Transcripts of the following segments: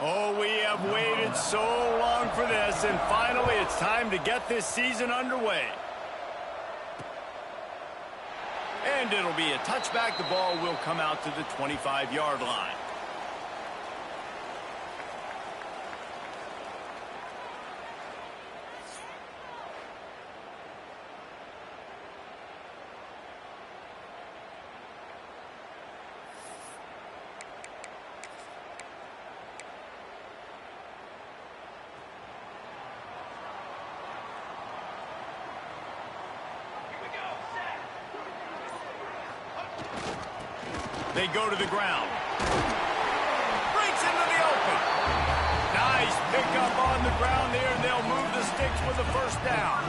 Oh, we have waited so long for this, and finally it's time to get this season underway. And it'll be a touchback. The ball will come out to the 25-yard line. They go to the ground. Breaks into the open. Nice pickup on the ground there, and they'll move the sticks with the first down.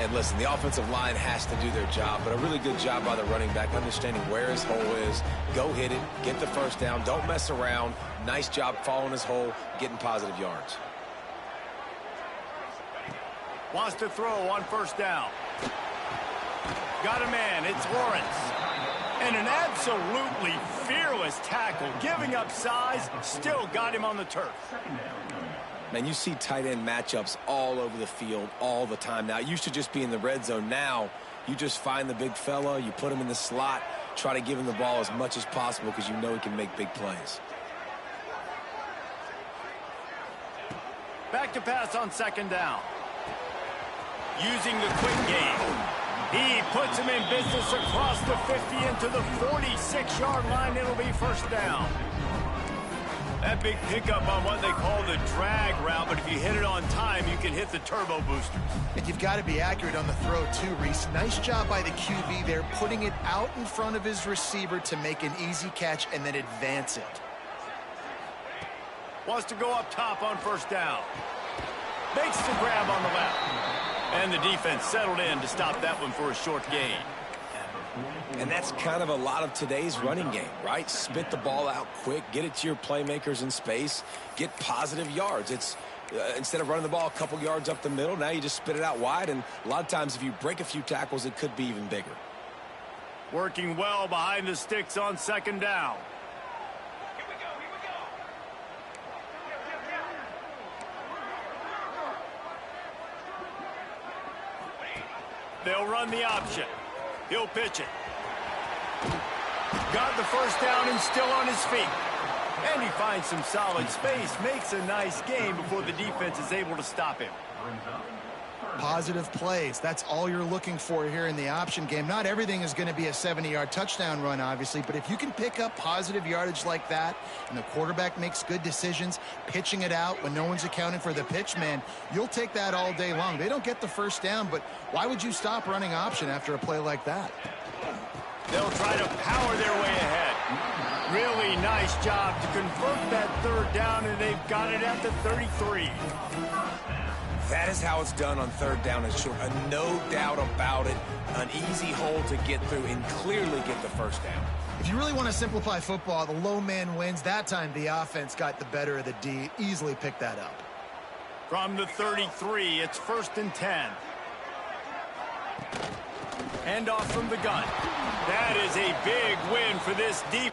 And listen, the offensive line has to do their job, but a really good job by the running back, understanding where his hole is. Go hit it, get the first down, don't mess around. Nice job following his hole, getting positive yards. Wants to throw on first down. Got a man, it's Lawrence. And an absolutely fearless tackle, giving up size, still got him on the turf. Man, you see tight end matchups all over the field all the time now. It used to just be in the red zone. Now, you just find the big fella, you put him in the slot, try to give him the ball as much as possible because you know he can make big plays. Back to pass on second down. Using the quick game. He puts him in business across the 50 into the 46-yard line. It'll be first down. That big pickup on what they call the drag route, but if you hit it on time, you can hit the turbo boosters. And you've got to be accurate on the throw too, Reese. Nice job by the QB there, putting it out in front of his receiver to make an easy catch and then advance it. Wants to go up top on first down. Makes the grab on the left. And the defense settled in to stop that one for a short gain. And that's kind of a lot of today's running game, right? Spit the ball out quick, get it to your playmakers in space, get positive yards. It's instead of running the ball a couple yards up the middle, now you just spit it out wide, and a lot of times if you break a few tackles, it could be even bigger. Working well behind the sticks on second down. They'll run the option. He'll pitch it. Got the first down and still on his feet. And he finds some solid space, makes a nice gain before the defense is able to stop him. Positive plays. That's all you're looking for here in the option game. Not everything is going to be a 70-yard touchdown run, obviously, but if you can pick up positive yardage like that and the quarterback makes good decisions, pitching it out when no one's accounting for the pitch, man, you'll take that all day long. They don't get the first down, but why would you stop running option after a play like that? They'll try to power their way ahead. Really nice job to convert that third down, and they've got it at the 33. That is how it's done on third down and short. No doubt about it. An easy hole to get through and clearly get the first down. If you really want to simplify football, the low man wins. That time the offense got the better of the D. Easily picked that up. From the 33, it's first and 10. Hand off from the gun. That is a big win for this deep.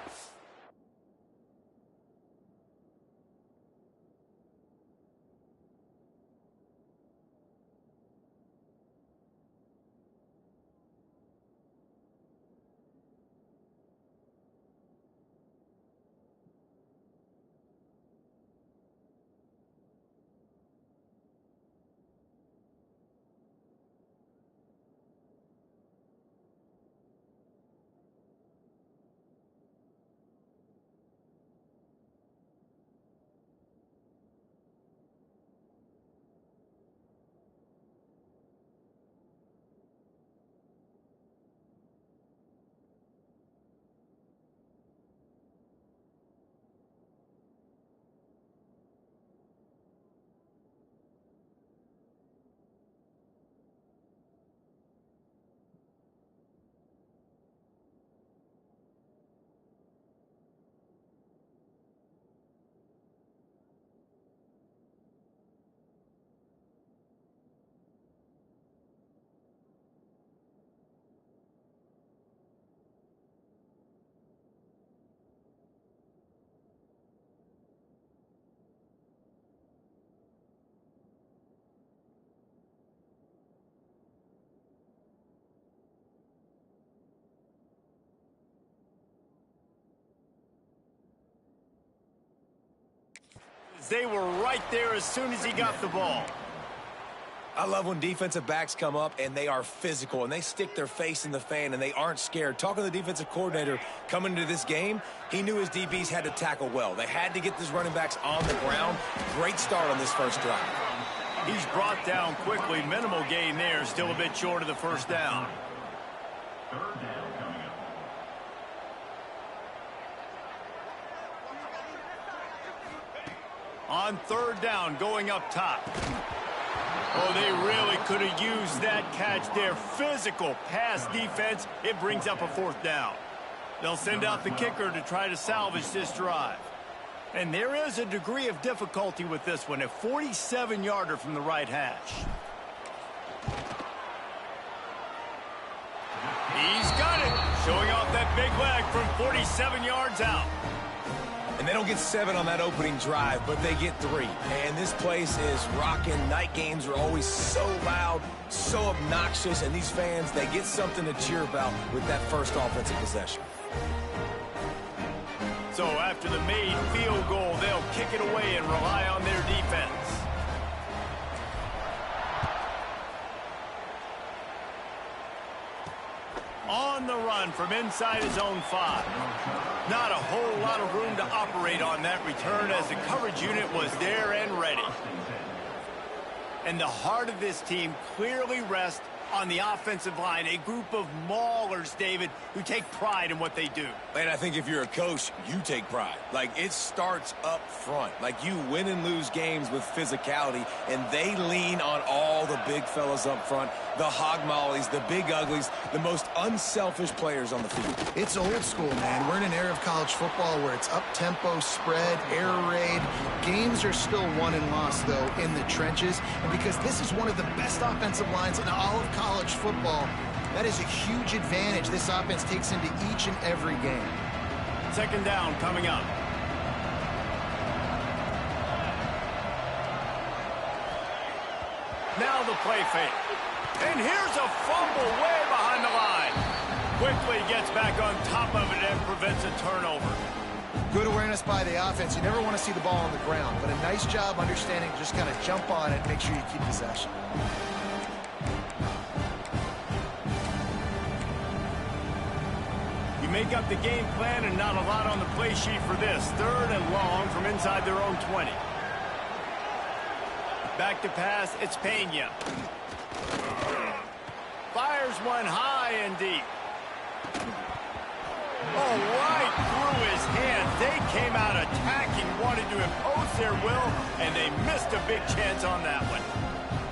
defense. They were right there as soon as he got the ball. I love when defensive backs come up and they are physical and they stick their face in the fan and they aren't scared. Talking to the defensive coordinator coming into this game, he knew his DBs had to tackle well. They had to get these running backs on the ground. Great start on this first drive. He's brought down quickly. Minimal gain there. Still a bit short of the first down. On third down, going up top. Oh, they really could have used that catch there. Physical pass defense. It brings up a fourth down. They'll send out the kicker to try to salvage this drive. And there is a degree of difficulty with this one. A 47-yarder from the right hash. He's got it. Showing off that big leg from 47 yards out. And they don't get 7 on that opening drive, but they get 3. And this place is rocking. Night games are always so loud, so obnoxious, and these fans, they get something to cheer about with that first offensive possession. So after the made field goal, they'll kick it away and rely on their defense. On the run from inside his own 5. Not a whole lot of room to operate on that return as the coverage unit was there and ready. And the heart of this team clearly rests on the offensive line, a group of maulers, David, who take pride in what they do. And I think if you're a coach, you take pride. Like, it starts up front. Like, you win and lose games with physicality, and they lean on all the big fellas up front, the hog mollies, the big uglies, the most unselfish players on the field. It's old school, man. We're in an era of college football where it's up-tempo, spread, air raid. Games are still won and lost, though, in the trenches. And because this is one of the best offensive lines in all of college football, that is a huge advantage this offense takes into each and every game. Second down coming up. Now the play fake. And here's a fumble way behind the line. Quickly gets back on top of it and prevents a turnover. Good awareness by the offense. You never want to see the ball on the ground, but a nice job understanding to just kind of jump on it and make sure you keep possession. You make up the game plan and not a lot on the play sheet for this. Third and long from inside their own 20. Back to pass, it's Pena. Fires one high and deep. Oh, right through his hands. They came out attacking, wanted to impose their will, and they missed a big chance on that one.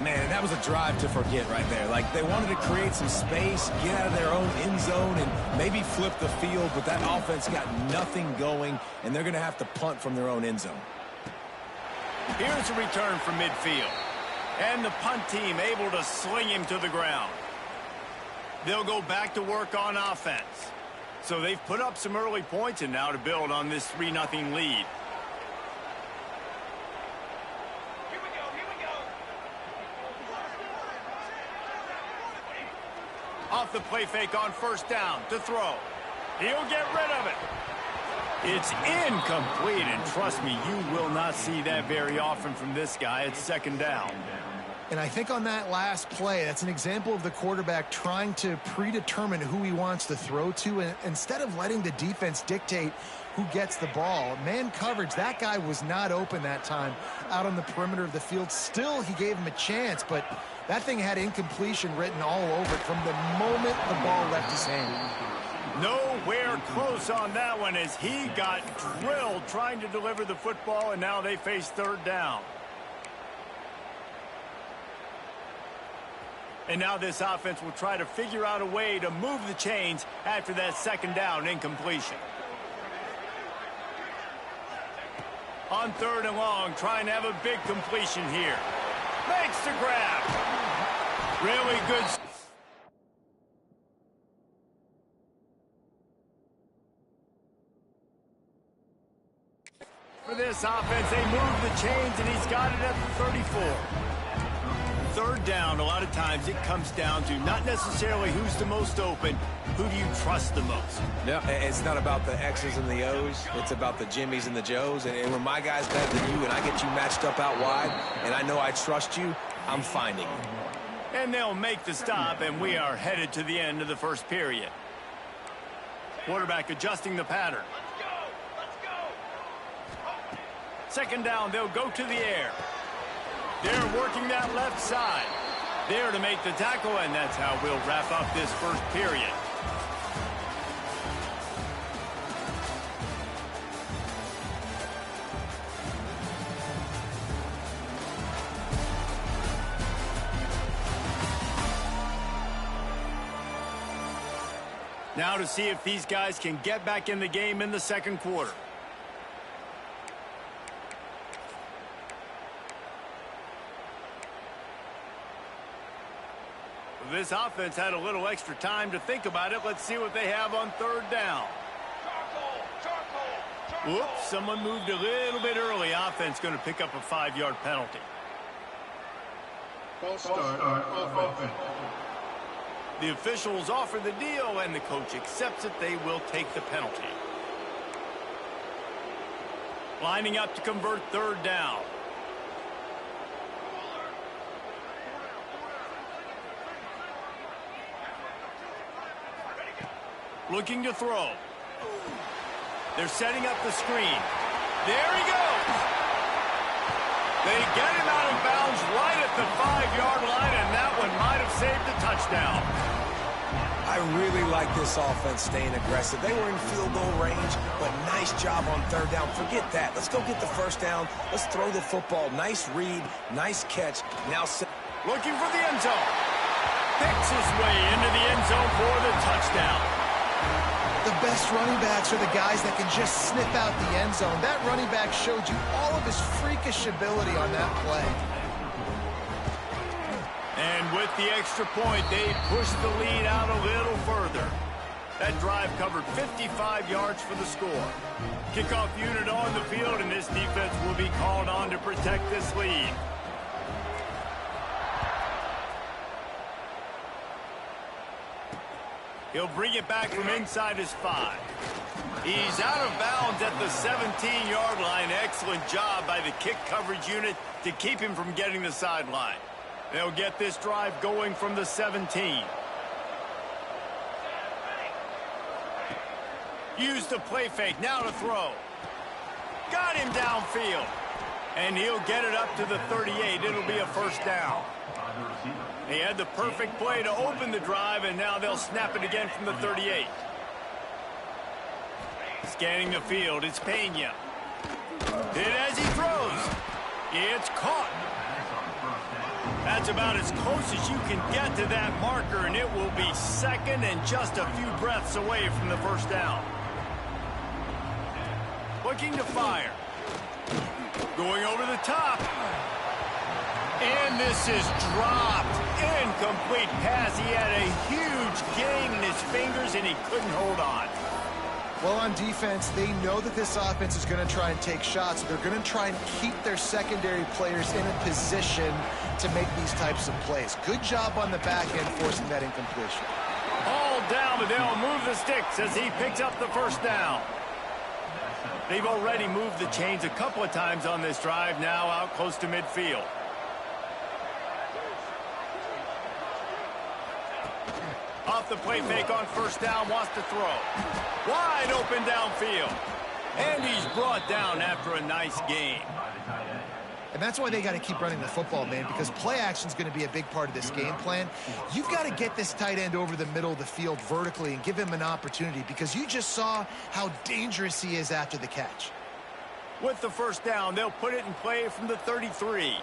Man, that was a drive to forget right there. Like, they wanted to create some space, get out of their own end zone, and maybe flip the field, but that offense got nothing going, and they're going to have to punt from their own end zone. Here's a return from midfield. And the punt team able to sling him to the ground. They'll go back to work on offense. So they've put up some early points and now to build on this 3-0 lead. Off the play fake on first down to throw. He'll get rid of it. It's incomplete, and trust me, you will not see that very often from this guy. It's second down. And I think on that last play, that's an example of the quarterback trying to predetermine who he wants to throw to, and instead of letting the defense dictate who gets the ball. Man coverage, that guy was not open that time out on the perimeter of the field. Still, he gave him a chance, but that thing had incompletion written all over it from the moment the ball left his hand. Nowhere close on that one as he got drilled trying to deliver the football, and now they face third down. And now this offense will try to figure out a way to move the chains after that second down incompletion. On third and long, trying to have a big completion here. Makes the grab. Really good. For this offense, they move the chains, and he's got it at the 34. Third down, a lot of times it comes down to not necessarily who's the most open, who do you trust the most? No, it's not about the X's and the O's. It's about the Jimmys and the Joes. And when my guy's better than you and I get you matched up out wide and I know I trust you, I'm finding you. And they'll make the stop, and we are headed to the end of the first period. Quarterback adjusting the pattern. Second down, they'll go to the air. They're working that left side. There to make the tackle, and that's how we'll wrap up this first period. Now to see if these guys can get back in the game in the second quarter. This offense had a little extra time to think about it. Let's see what they have on third down. Whoops, someone moved a little bit early. Offense going to pick up a 5-yard penalty. False start on offense. The officials offer the deal, and the coach accepts it. They will take the penalty. Lining up to convert third down. Looking to throw. They're setting up the screen. There he goes. They get him out of bounds right at the 5-yard line, and that one might have saved a touchdown. I really like this offense staying aggressive. They were in field goal range, but nice job on third down. Forget that. Let's go get the first down. Let's throw the football. Nice read, nice catch. Now looking for the end zone. Picks his way into the end zone for the touchdown. The best running backs are the guys that can just snip out the end zone. That running back showed you all of his freakish ability on that play. And with the extra point, they pushed the lead out a little further. That drive covered 55 yards for the score. Kickoff unit on the field, and this defense will be called on to protect this lead. He'll bring it back from inside his 5. He's out of bounds at the 17-yard line. Excellent job by the kick coverage unit to keep him from getting the sideline. They'll get this drive going from the 17. Use the play fake, now to throw. Got him downfield. And he'll get it up to the 38. It'll be a first down. He had the perfect play to open the drive, and now they'll snap it again from the 38. Scanning the field, it's Pena. Hit as he throws. It's caught. That's about as close as you can get to that marker, and it will be second and just a few breaths away from the first down. Looking to fire. Going over the top. And this is dropped. Incomplete pass. He had a huge gain in his fingers, and he couldn't hold on. Well, on defense, they know that this offense is going to try and take shots. They're going to try and keep their secondary players in a position to make these types of plays. Good job on the back end forcing that incompletion. All down, but they'll move the sticks as he picks up the first down. They've already moved the chains a couple of times on this drive, now out close to midfield. Off the play fake on first down, wants to throw. Wide open downfield. And he's brought down after a nice gain. And that's why they got to keep running the football, man, because play action is going to be a big part of this game plan. You've got to get this tight end over the middle of the field vertically and give him an opportunity, because you just saw how dangerous he is after the catch. With the first down, they'll put it in play from the 33.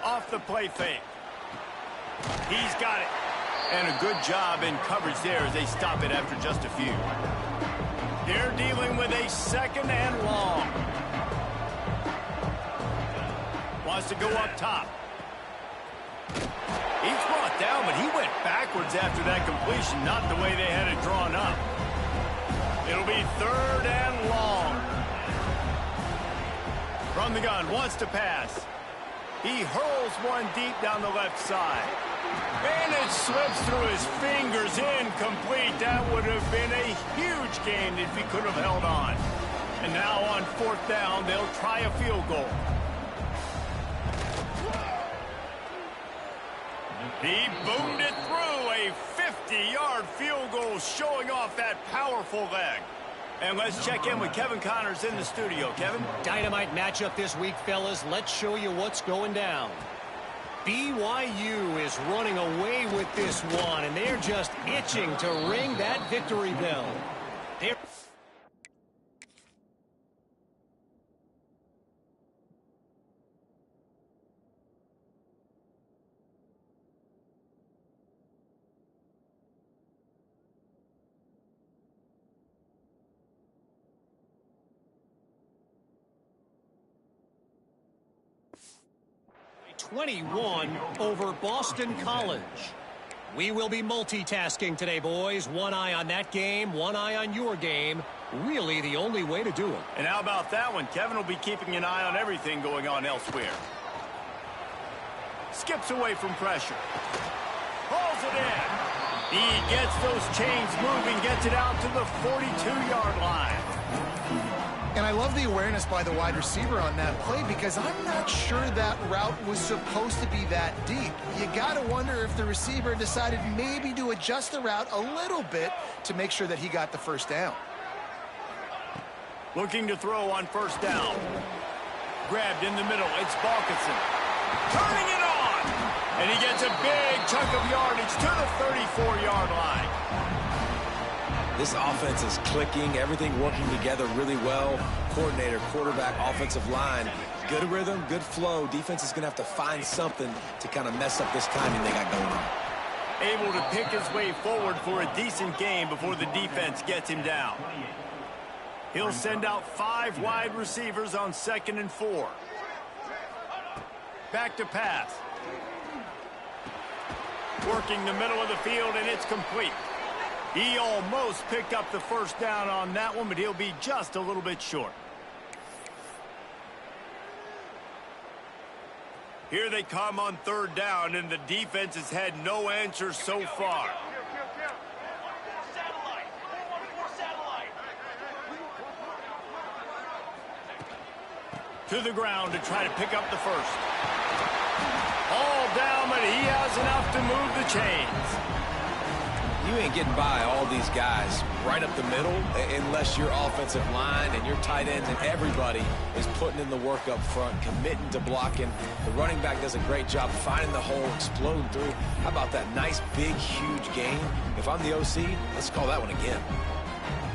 Off the play fake. He's got it. And a good job in coverage there as they stop it after just a few. They're dealing with a second and long. Wants to go up top. He's brought down, but he went backwards after that completion, not the way they had it drawn up. It'll be third and long. From the gun, wants to pass. He hurls one deep down the left side. And it slips through his fingers, incomplete. That would have been a huge gain if he could have held on. And now on 4th down, they'll try a field goal. He boomed it through, a 50-yard field goal, showing off that powerful leg. And let's check in with Kevin Connors in the studio. Kevin? Dynamite matchup this week, fellas. Let's show you what's going down. BYU is running away with this one, and they're just itching to ring that victory bell. They're 21 over Boston College. We will be multitasking today, boys. One eye on that game, one eye on your game. Really the only way to do it. And how about that one? Kevin will be keeping an eye on everything going on elsewhere. Skips away from pressure. Hauls it in. He gets those chains moving, gets it out to the 42-yard line. And I love the awareness by the wide receiver on that play because I'm not sure that route was supposed to be that deep. You got to wonder if the receiver decided maybe to adjust the route a little bit to make sure that he got the first down. Looking to throw on 1st down. Grabbed in the middle. It's Balkinson. Turning it on. And he gets a big chunk of yardage to the 34-yard line. This offense is clicking, everything working together really well. Coordinator, quarterback, offensive line, good rhythm, good flow. Defense is going to have to find something to kind of mess up this timing they got going on. Able to pick his way forward for a decent game before the defense gets him down. He'll send out 5 wide receivers on 2nd and 4. Back to pass. Working the middle of the field, and it's complete. He almost picked up the first down on that one, but he'll be just a little bit short. Here they come on 3rd down, and the defense has had no answers so far. To the ground to try to pick up the first. All down, but he has enough to move the chains. You ain't getting by all these guys right up the middle unless your offensive line and your tight ends and everybody is putting in the work up front, committing to blocking. The running back does a great job finding the hole, exploding through. How about that nice, big, huge gain? If I'm the OC, let's call that one again.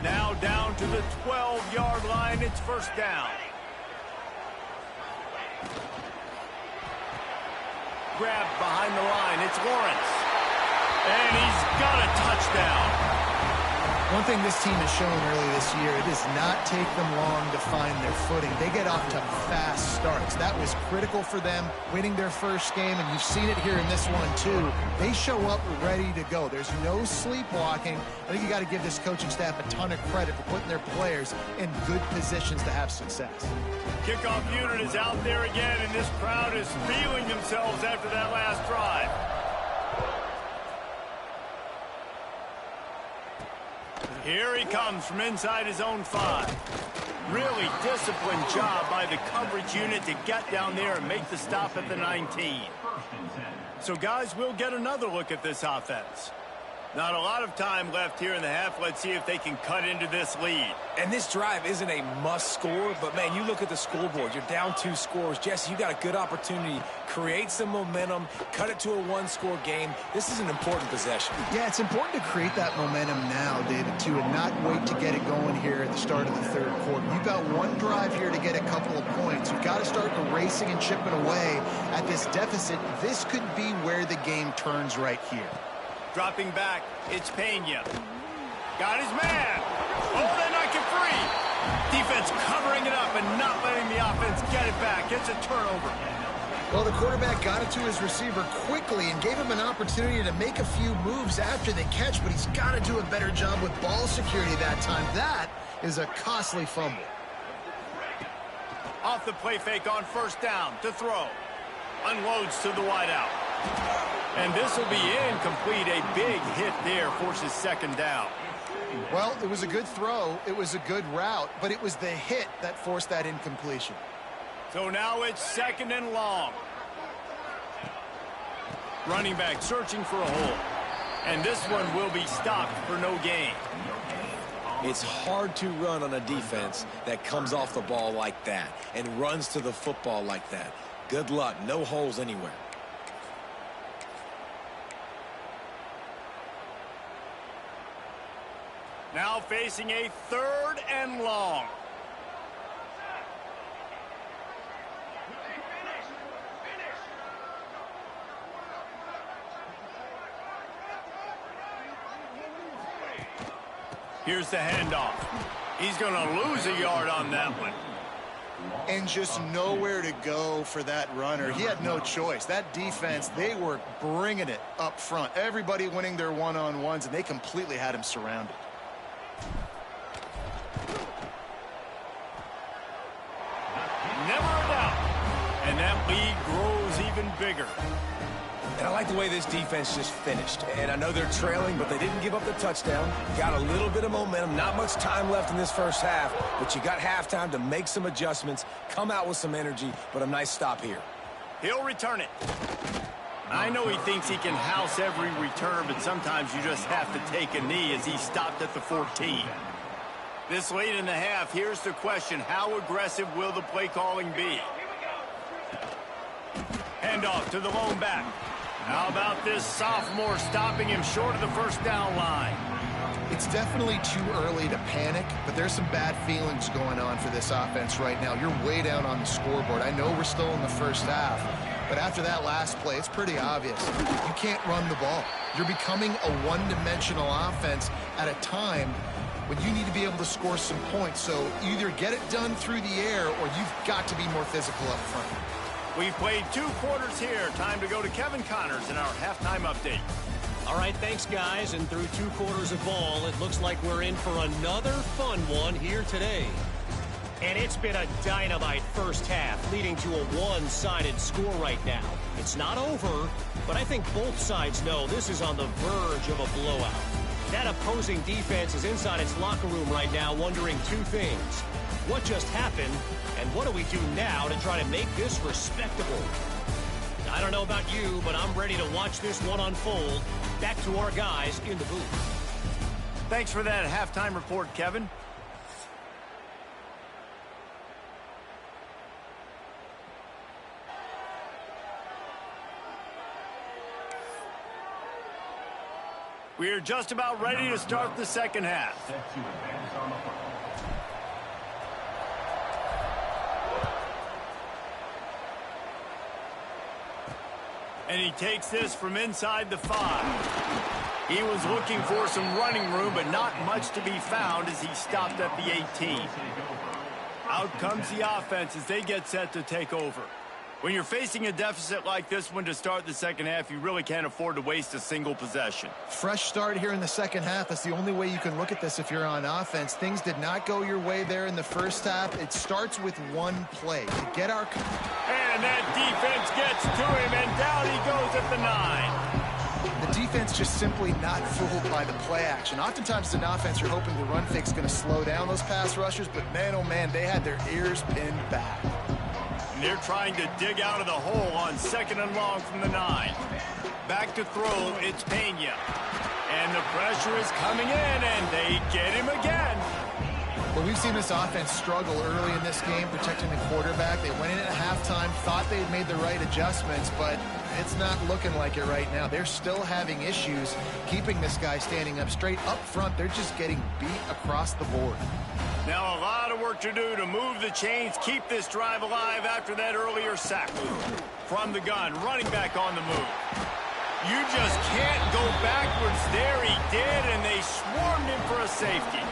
Now down to the 12-yard line. It's 1st down. Grabbed behind the line. It's Lawrence. And he's got a touchdown. One thing this team has shown early this year, it does not take them long to find their footing. They get off to fast starts. That was critical for them, winning their first game, and you've seen it here in this one too. They show up ready to go. There's no sleepwalking. I think you got to give this coaching staff a ton of credit for putting their players in good positions to have success. Kickoff unit is out there again, and this crowd is feeling themselves after that last drive. Here he comes from inside his own 5. Really disciplined job by the coverage unit to get down there and make the stop at the 19. So, guys, we'll get another look at this offense. Not a lot of time left here in the half. Let's see if they can cut into this lead. And this drive isn't a must score, but, man, you look at the scoreboard. You're down 2 scores. Jesse, you got a good opportunity. Create some momentum. Cut it to a 1-score game. This is an important possession. Yeah, it's important to create that momentum now, David, too, and not wait to get it going here at the start of the 3rd quarter. You've got one drive here to get a couple of points. You've got to start racing and chipping away at this deficit. This could be where the game turns right here. Dropping back, it's Pena. Got his man. Oh, they knock it free. Defense covering it up and not letting the offense get it back. It's a turnover. Well, the quarterback got it to his receiver quickly and gave him an opportunity to make a few moves after the catch, but he's got to do a better job with ball security that time. That is a costly fumble. Off the play fake on 1st down to throw. Unloads to the wideout. And this will be incomplete. A big hit there forces second down. Well, it was a good throw. It was a good route, but it was the hit that forced that incompletion. So now it's second and long. Running back searching for a hole. And this one will be stopped for no gain. It's hard to run on a defense that comes off the ball like that and runs to the football like that. Good luck. No holes anywhere. Now facing a third and long. Here's the handoff. He's going to lose a yard on that one. And just nowhere to go for that runner. He had no choice. That defense, they were bringing it up front. Everybody winning their one-on-ones, and they completely had him surrounded. Never a doubt. And that lead grows even bigger. And I like the way this defense just finished. And I know they're trailing, but they didn't give up the touchdown. Got a little bit of momentum. Not much time left in this first half, but you got halftime to make some adjustments, come out with some energy, but a nice stop here. He'll return it. I know he thinks he can house every return, but sometimes you just have to take a knee as he stopped at the 14. This late in the half, here's the question. How aggressive will the play calling be? Handoff to the lone back. How about this sophomore stopping him short of the first down line? It's definitely too early to panic, but there's some bad feelings going on for this offense right now. You're way down on the scoreboard. I know we're still in the first half, but after that last play, it's pretty obvious. You can't run the ball. You're becoming a one-dimensional offense at a time when you need to be able to score some points. So either get it done through the air or you've got to be more physical up front. We've played 2 quarters here. Time to go to Kevin Connors in our halftime update. All right, thanks, guys. And through 2 quarters of ball, it looks like we're in for another fun one here today. And it's been a dynamite first half, leading to a one-sided score right now. It's not over, but I think both sides know this is on the verge of a blowout. That opposing defense is inside its locker room right now wondering 2 things. What just happened, and what do we do now to try to make this respectable? I don't know about you, but I'm ready to watch this one unfold. Back to our guys in the booth. Thanks for that halftime report, Kevin. We are just about ready to start the second half. And he takes this from inside the 5. He was looking for some running room, but not much to be found as he stopped at the 18. Out comes the offense as they get set to take over. When you're facing a deficit like this one to start the second half, you really can't afford to waste a single possession. Fresh start here in the second half. That's the only way you can look at this if you're on offense. Things did not go your way there in the first half. It starts with one play to get our... And that defense gets to him, and down he goes at the 9. The defense just simply not fooled by the play action. Oftentimes as an offense, you're hoping the run fake's going to slow down those pass rushers, but man, oh man, they had their ears pinned back. And they're trying to dig out of the hole on second and long from the 9. Back to throw, it's Pena. And the pressure is coming in, and they get him again. Well, we've seen this offense struggle early in this game, protecting the quarterback. They went in at halftime, thought they had made the right adjustments, but it's not looking like it right now. They're still having issues keeping this guy standing up straight. Up front, they're just getting beat across the board. Now a lot of work to do to move the chains, keep this drive alive after that earlier sack. From the gun, running back on the move. You just can't go backwards. There he did, and they swarmed him for a safety.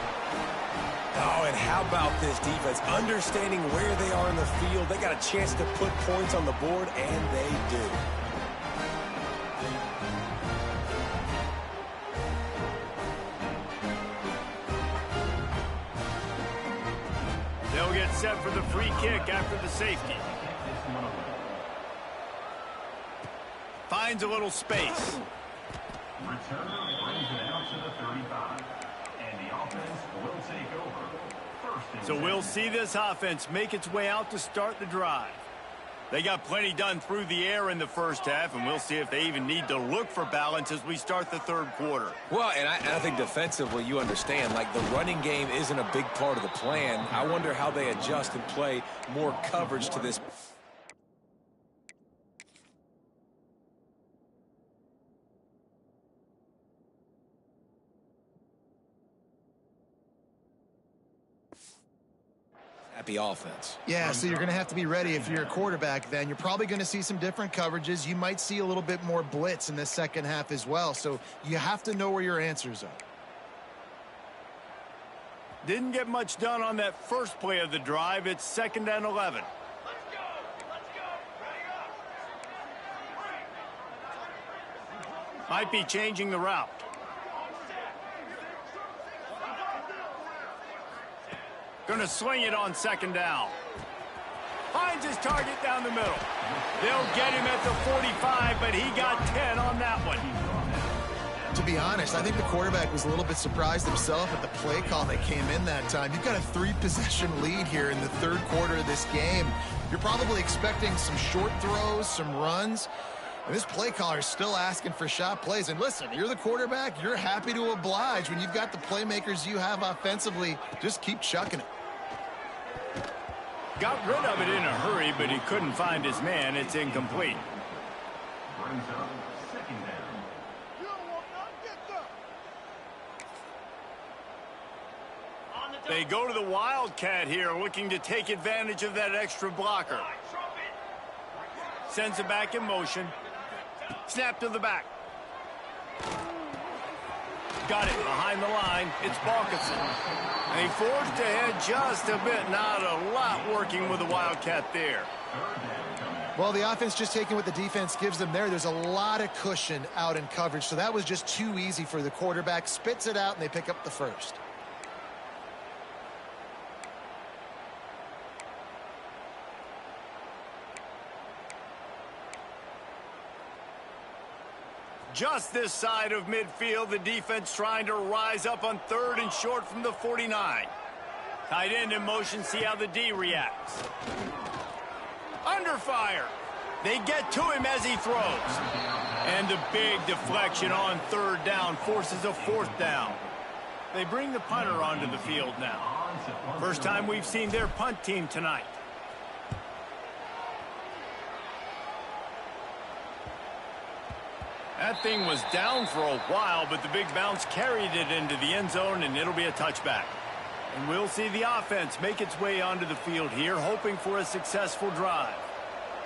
Oh, and how about this defense? Understanding where they are in the field. They got a chance to put points on the board, and they do. They'll get set for the free kick after the safety. finds a little space. Returner brings it out to the 35. And the offense will take over. First and So 10. we'll see this offense make its way out to start the drive. They got plenty done through the air in the first half, and we'll see if they even need to look for balance as we start the third quarter. Well, and I think defensively, you understand, like the running game isn't a big part of the plan. I wonder how they adjust and play more coverage to this. Happy offense. Yeah, so you're going to have to be ready if you're a quarterback then. You're probably going to see some different coverages. You might see a little bit more blitz in the second half as well. So you have to know where your answers are. Didn't get much done on that first play of the drive. It's 2nd and 11. Might be changing the route. Going to swing it on 2nd down. Finds his target down the middle. They'll get him at the 45, but he got 10 on that one. To be honest, I think the quarterback was a little bit surprised himself at the play call that came in that time. You've got a 3-possession lead here in the third quarter of this game. You're probably expecting some short throws, some runs. And this play caller is still asking for shot plays. And listen, you're the quarterback. You're happy to oblige. When you've got the playmakers you have offensively, just keep chucking it. Got rid of it in a hurry, but he couldn't find his man. It's incomplete. Brings up 2nd down. They go to the Wildcat here, looking to take advantage of that extra blocker. Sends it back in motion. Snap to the back. Got it behind the line. It's Balkinson. And he forged ahead just a bit. Not a lot working with the Wildcat there. Well, the offense just taking what the defense gives them there. There's a lot of cushion out in coverage, so that was just too easy for the quarterback. Spits it out, and they pick up the first. Just this side of midfield, the defense trying to rise up on 3rd and short from the 49. Tight end in motion, see how the D reacts. Under fire. They get to him as he throws. And the big deflection on 3rd down forces a 4th down. They bring the punter onto the field now. First time we've seen their punt team tonight. That thing was down for a while, but the big bounce carried it into the end zone, and it'll be a touchback. And we'll see the offense make its way onto the field here, hoping for a successful drive.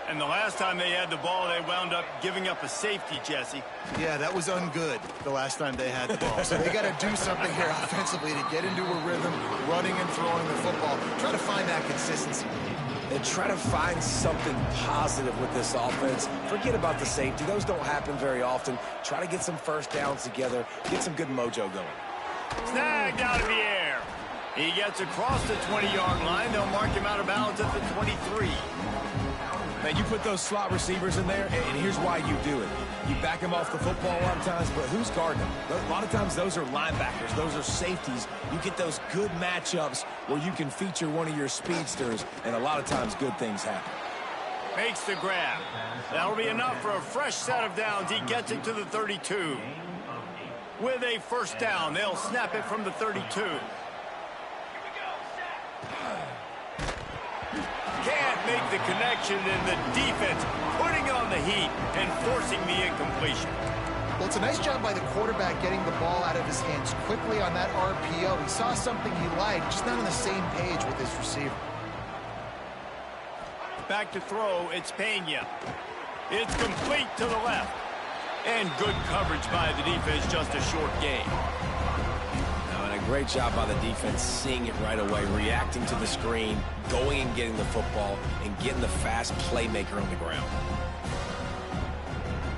And the last time they had the ball, they wound up giving up a safety, Jesse. Yeah, that was ungood the last time they had the ball. So they got to do something here offensively to get into a rhythm, running and throwing the football. Try to find that consistency. And try to find something positive with this offense. Forget about the safety. Those don't happen very often. Try to get some first downs together. Get some good mojo going. Snagged out of the air. He gets across the 20-yard line. They'll mark him out of bounds at the 23. Man, you put those slot receivers in there, and here's why you do it. You back them off the football a lot of times, but who's guarding them? A lot of times those are linebackers. Those are safeties. You get those good matchups where you can feature one of your speedsters, and a lot of times good things happen. Makes the grab. That'll be enough for a fresh set of downs. He gets it to the 32. With a first down, they'll snap it from the 32. Can't make the connection, and the defense putting on the heat and forcing the incompletion. Well, it's a nice job by the quarterback getting the ball out of his hands quickly on that RPO. He saw something he liked, just not on the same page with his receiver. Back to throw, it's Pena. It's complete to the left. And good coverage by the defense, just a short gain. Great job by the defense, seeing it right away, reacting to the screen, going and getting the football, and getting the fast playmaker on the ground.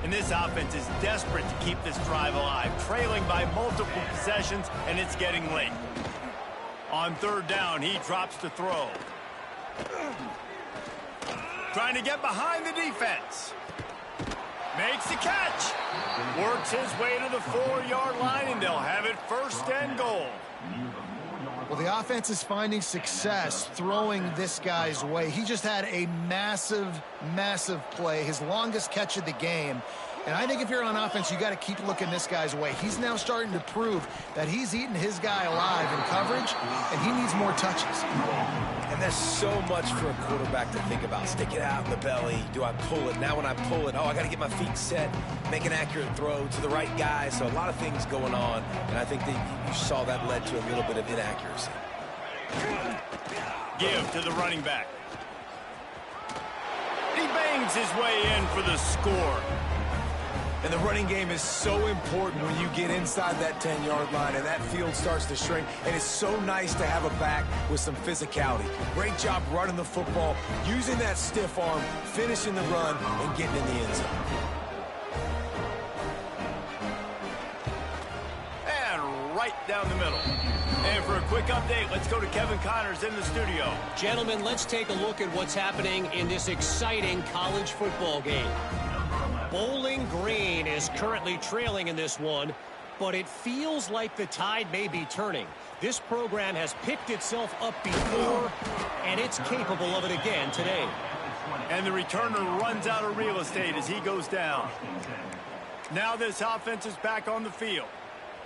And this offense is desperate to keep this drive alive, trailing by multiple possessions, and it's getting late. On 3rd down, he drops to throw. Trying to get behind the defense. Made makes the catch. Works his way to the 4-yard line, and they'll have it first and goal. Well, the offense is finding success throwing this guy's way. He just had a massive, massive play, his longest catch of the game. And I think if you're on offense, you got to keep looking this guy's way. He's now starting to prove that he's eating his guy alive in coverage, and he needs more touches. And there's so much for a quarterback to think about. Stick it out in the belly. Do I pull it? Now when I pull it, I got to get my feet set, make an accurate throw to the right guy. So a lot of things going on, and I think that you saw that led to a little bit of inaccuracy. Give to the running back. He bangs his way in for the score. And the running game is so important when you get inside that 10-yard line and that field starts to shrink. And it's so nice to have a back with some physicality. Great job running the football, using that stiff arm, finishing the run, and getting in the end zone. And right down the middle. And for a quick update, let's go to Kevin Connors in the studio. Gentlemen, let's take a look at what's happening in this exciting college football game. Bowling Green is currently trailing in this one, but it feels like the tide may be turning. This program has picked itself up before, and it's capable of it again today. And the returner runs out of real estate as he goes down. Now this offense is back on the field.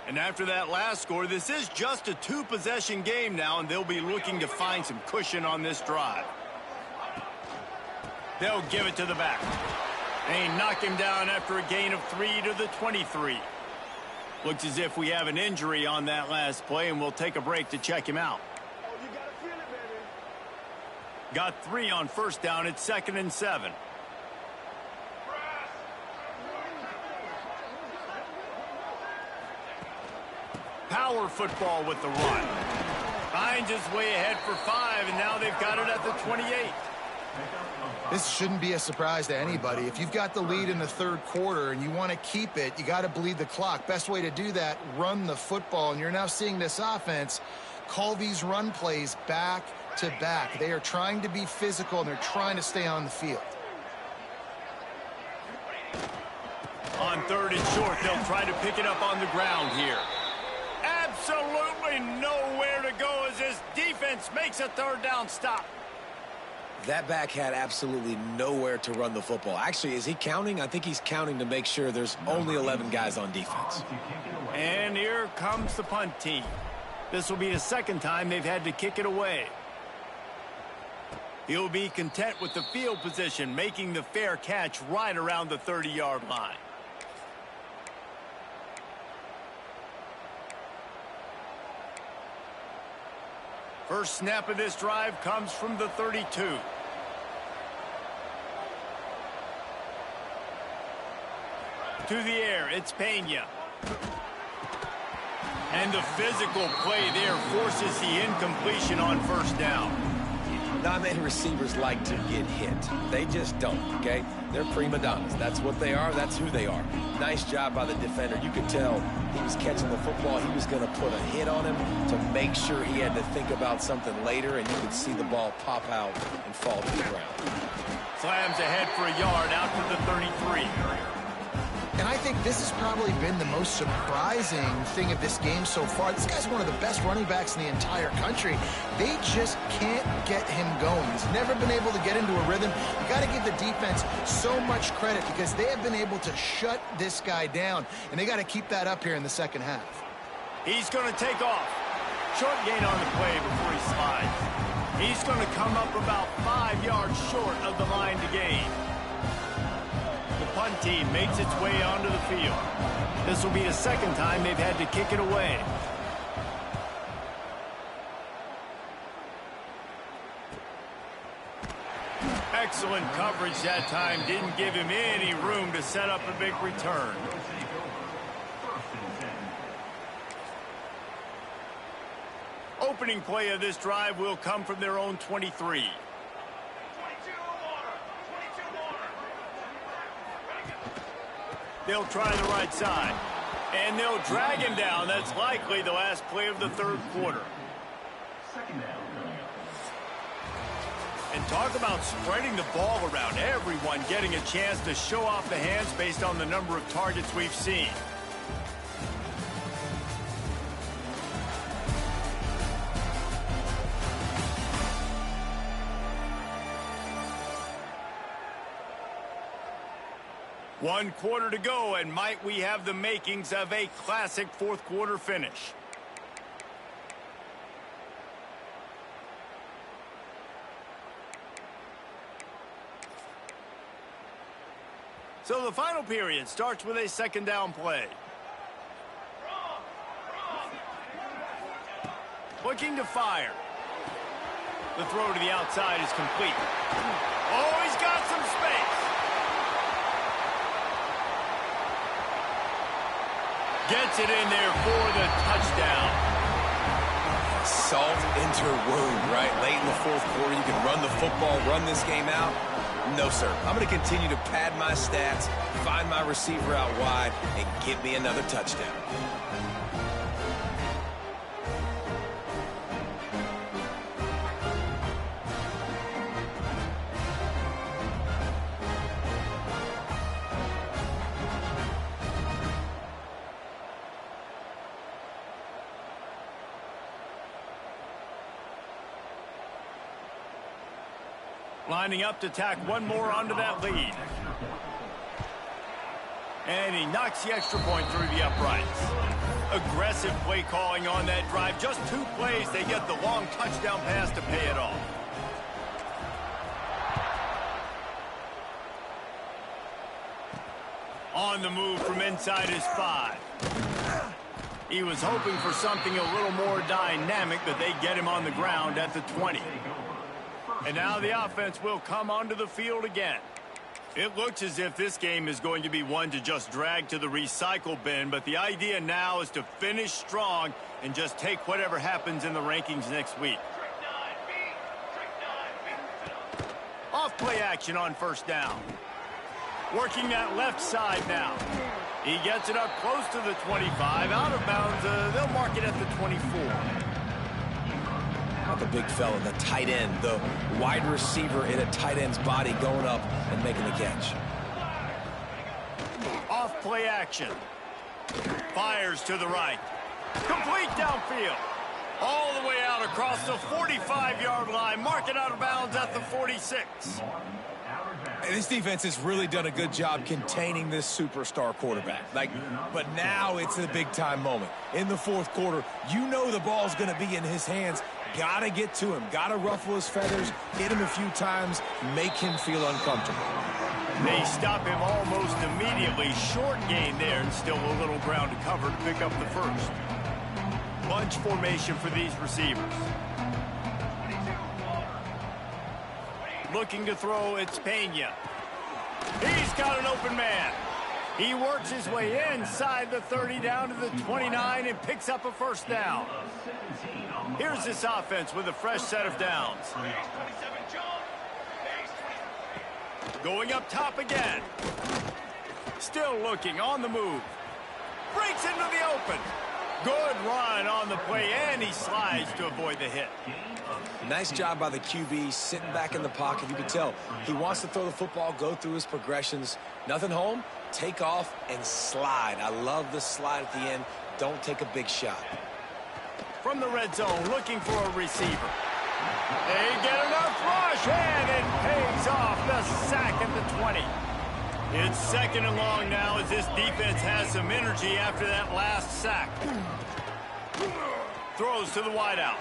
And after that last score, this is just a 2-possession game now, and they'll be looking to find some cushion on this drive. They'll give it to the back. They knock him down after a gain of 3 to the 23. Looks as if we have an injury on that last play, and we'll take a break to check him out. Got 3 on first down. It's 2nd and 7. Power football with the run. Finds his way ahead for 5, and now they've got it at the 28. This shouldn't be a surprise to anybody. If you've got the lead in the third quarter and you want to keep it, you got to bleed the clock. Best way to do that, run the football. And you're now seeing this offense call these run plays back to back. They are trying to be physical, and they're trying to stay on the field. On 3rd and short, they'll try to pick it up on the ground here. Absolutely nowhere to go as this defense makes a 3rd down stop. That back had absolutely nowhere to run the football. Actually, is he counting? I think he's counting to make sure there's only 11 guys on defense. And here comes the punt team. This will be the 2nd time they've had to kick it away. He'll be content with the field position, making the fair catch right around the 30-yard line. First snap of this drive comes from the 32. To the air, it's Pena. And the physical play there forces the incompletion on first down. Not many receivers like to get hit. They just don't, okay? They're prima donnas. That's what they are. That's who they are. Nice job by the defender. You could tell he was catching the football. He was going to put a hit on him to make sure he had to think about something later, and you could see the ball pop out and fall to the ground. Slams ahead for a yard out to the 33. And I think this has probably been the most surprising thing of this game so far. This guy's one of the best running backs in the entire country. They just can't get him going. He's never been able to get into a rhythm. You got to give the defense so much credit because they have been able to shut this guy down, and they got to keep that up here in the second half. He's going to take off. Short gain on the play before he slides. He's going to come up about 5 yards short of the line to gain. The punt team makes its way onto the field. This will be the 2nd time they've had to kick it away. Excellent coverage that time. Didn't give him any room to set up a big return. Opening play of this drive will come from their own 23. They'll try the right side. And they'll drag him down. That's likely the last play of the third quarter. And Talk about spreading the ball around. Everyone getting a chance to show off the hands based on the number of targets we've seen. One quarter to go, and might we have the makings of a classic fourth quarter finish. So the final period starts with a second down play. Looking to fire. The throw to the outside is complete. Oh, he's got some space. Gets it in there for the touchdown. Salt into wound, right? Late in the fourth quarter, you can run the football, run this game out. No, sir. I'm going to continue to pad my stats, find my receiver out wide, and get me another touchdown. Lining up to tack one more onto that lead. And he knocks the extra point through the uprights. Aggressive play calling on that drive. Just 2 plays, they get the long touchdown pass to pay it off. On the move from inside his 5. He was hoping for something a little more dynamic, but they get him on the ground at the 20. And now the offense will come onto the field again. It looks as if this game is going to be one to just drag to the recycle bin, but the idea now is to finish strong and just take whatever happens in the rankings next week. Off play action on first down. Working that left side now. He gets it up close to the 25. Out of bounds, they'll mark it at the 24. The big fella, the tight end, the wide receiver in a tight end's body going up and making the catch. Off play action. Fires to the right. Complete downfield. All the way out across the 45-yard line. Mark it out of bounds at the 46. And this defense has really done a good job containing this superstar quarterback. But now it's a big-time moment. In the fourth quarter, you know the ball's going to be in his hands. Got to get to him. Got to ruffle his feathers, hit him a few times, make him feel uncomfortable. They stop him almost immediately. Short gain there and still a little ground to cover to pick up the first. Bunch formation for these receivers. Looking to throw, it's Pena. He's got an open man. He works his way inside the 30 down to the 29 and picks up a first down. Here's this offense with a fresh set of downs. Going up top again. Still looking on the move. Breaks into the open. Good run on the play, and he slides to avoid the hit. Nice job by the QB, sitting back in the pocket. You can tell he wants to throw the football, go through his progressions. Nothing home, take off, and slide. I love the slide at the end. Don't take a big shot. From the red zone, looking for a receiver. They get enough rush, and it pays off the sack at the 20. It's second and long now as this defense has some energy after that last sack. Throws to the wideout.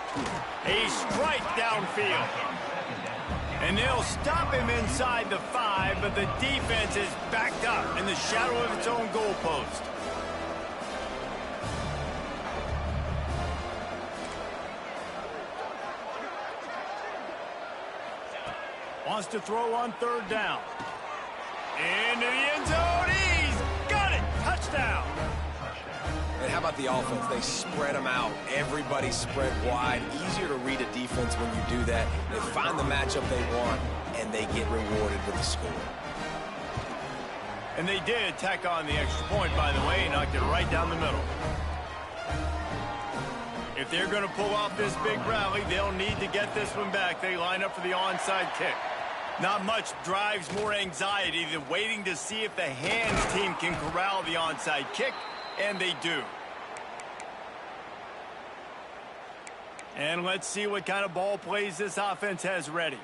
A strike downfield. And they'll stop him inside the 5, but the defense is backed up in the shadow of its own goalpost. Wants to throw on third down. Into the end zone. He's got it. Touchdown. And how about the offense? They spread them out. Everybody spread wide. Easier to read a defense when you do that. They find the matchup they want, and they get rewarded with the score. And they did tack on the extra point, by the way, knocked it right down the middle. If they're going to pull off this big rally, they'll need to get this one back. They line up for the onside kick. Not much drives more anxiety than waiting to see if the hands team can corral the onside kick, and they do. And let's see what kind of ball plays this offense has ready.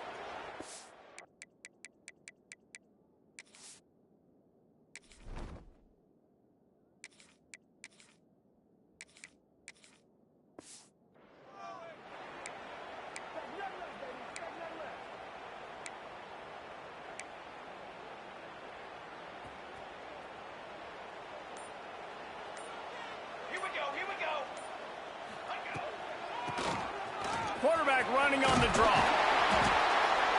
Quarterback running on the draw.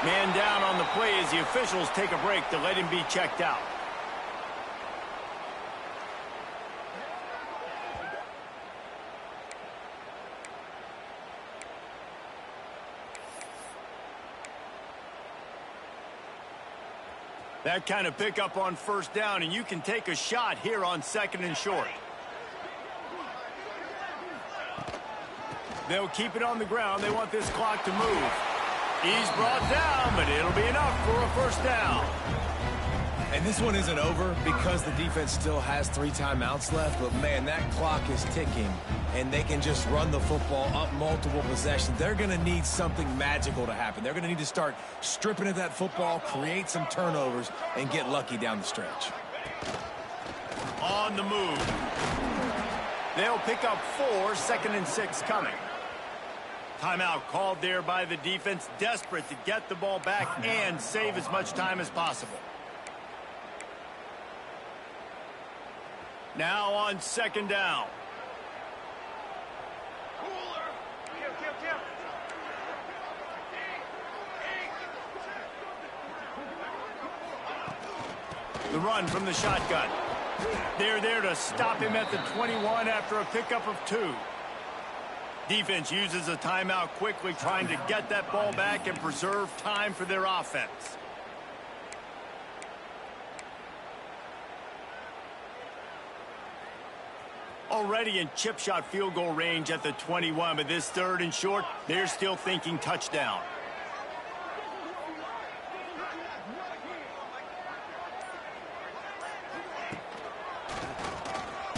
Man down on the play as the officials take a break to let him be checked out. That kind of pickup on first down, and you can take a shot here on 2nd and short. They'll keep it on the ground. They want this clock to move. He's brought down, but it'll be enough for a first down. And this one isn't over because the defense still has 3 timeouts left. But, man, that clock is ticking, and they can just run the football up multiple possessions. They're going to need something magical to happen. They're going to need to start stripping at that football, create some turnovers, and get lucky down the stretch. On the move. They'll pick up 4, 2nd and 6 coming. Timeout called there by the defense, desperate to get the ball back and save as much time as possible. Now on 2nd down. The run from the shotgun. They're there to stop him at the 21 after a pickup of 2. Defense uses a timeout quickly, trying to get that ball back and preserve time for their offense. Already in chip shot field goal range at the 21, but this 3rd and short, they're still thinking touchdown.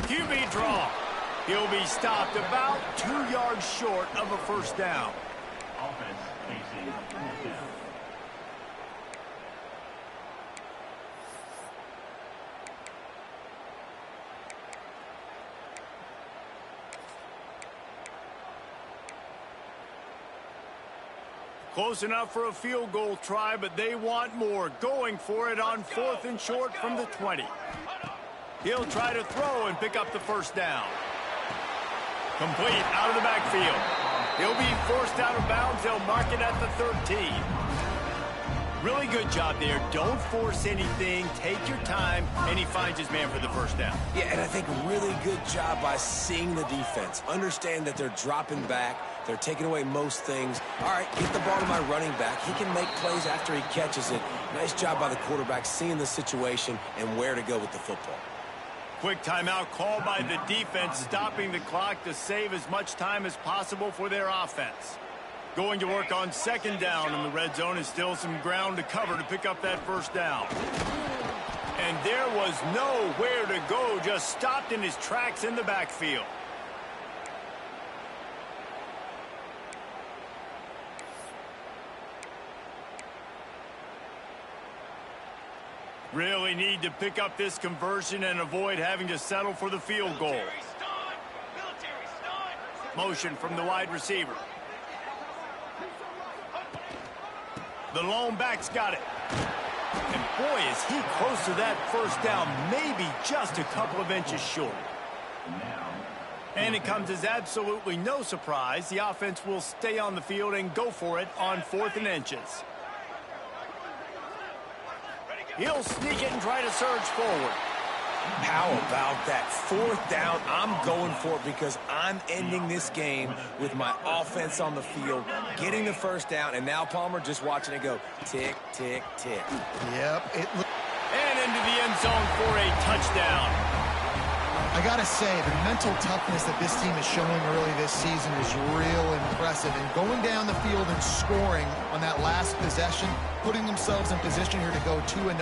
QB draw. He'll be stopped about 2 yards short of a first down. Offense facing fourth down. Close enough for a field goal try, but they want more. Going for it on 4th and short from the 20. He'll try to throw and pick up the first down. Complete out of the backfield. He'll be forced out of bounds. They'll mark it at the 13. Really good job there. Don't force anything. Take your time, and he finds his man for the first down. Yeah, and I think really good job by seeing the defense. Understand that they're dropping back. They're taking away most things. All right, get the ball to my running back. He can make plays after he catches it. Nice job by the quarterback seeing the situation and where to go with the football. Quick timeout called by the defense, stopping the clock to save as much time as possible for their offense. Going to work on 2nd down, and the red zone is still some ground to cover to pick up that first down. And there was nowhere to go, just stopped in his tracks in the backfield. Really need to pick up this conversion and avoid having to settle for the field goal. Motion from the wide receiver. The lone back's got it. And boy, is he close to that first down, maybe just a couple of inches short. And it comes as absolutely no surprise. The offense will stay on the field and go for it on 4th and inches. He'll sneak it and try to surge forward. How about that 4th down? I'm going for it because I'm ending this game with my offense on the field, getting the first down, and now Palmer just watching it go tick, tick, tick. Yep. And into the end zone for a touchdown. I gotta say, the mental toughness that this team is showing early this season is real impressive. And going down the field and scoring on that last possession, putting themselves in position here to go 2-0,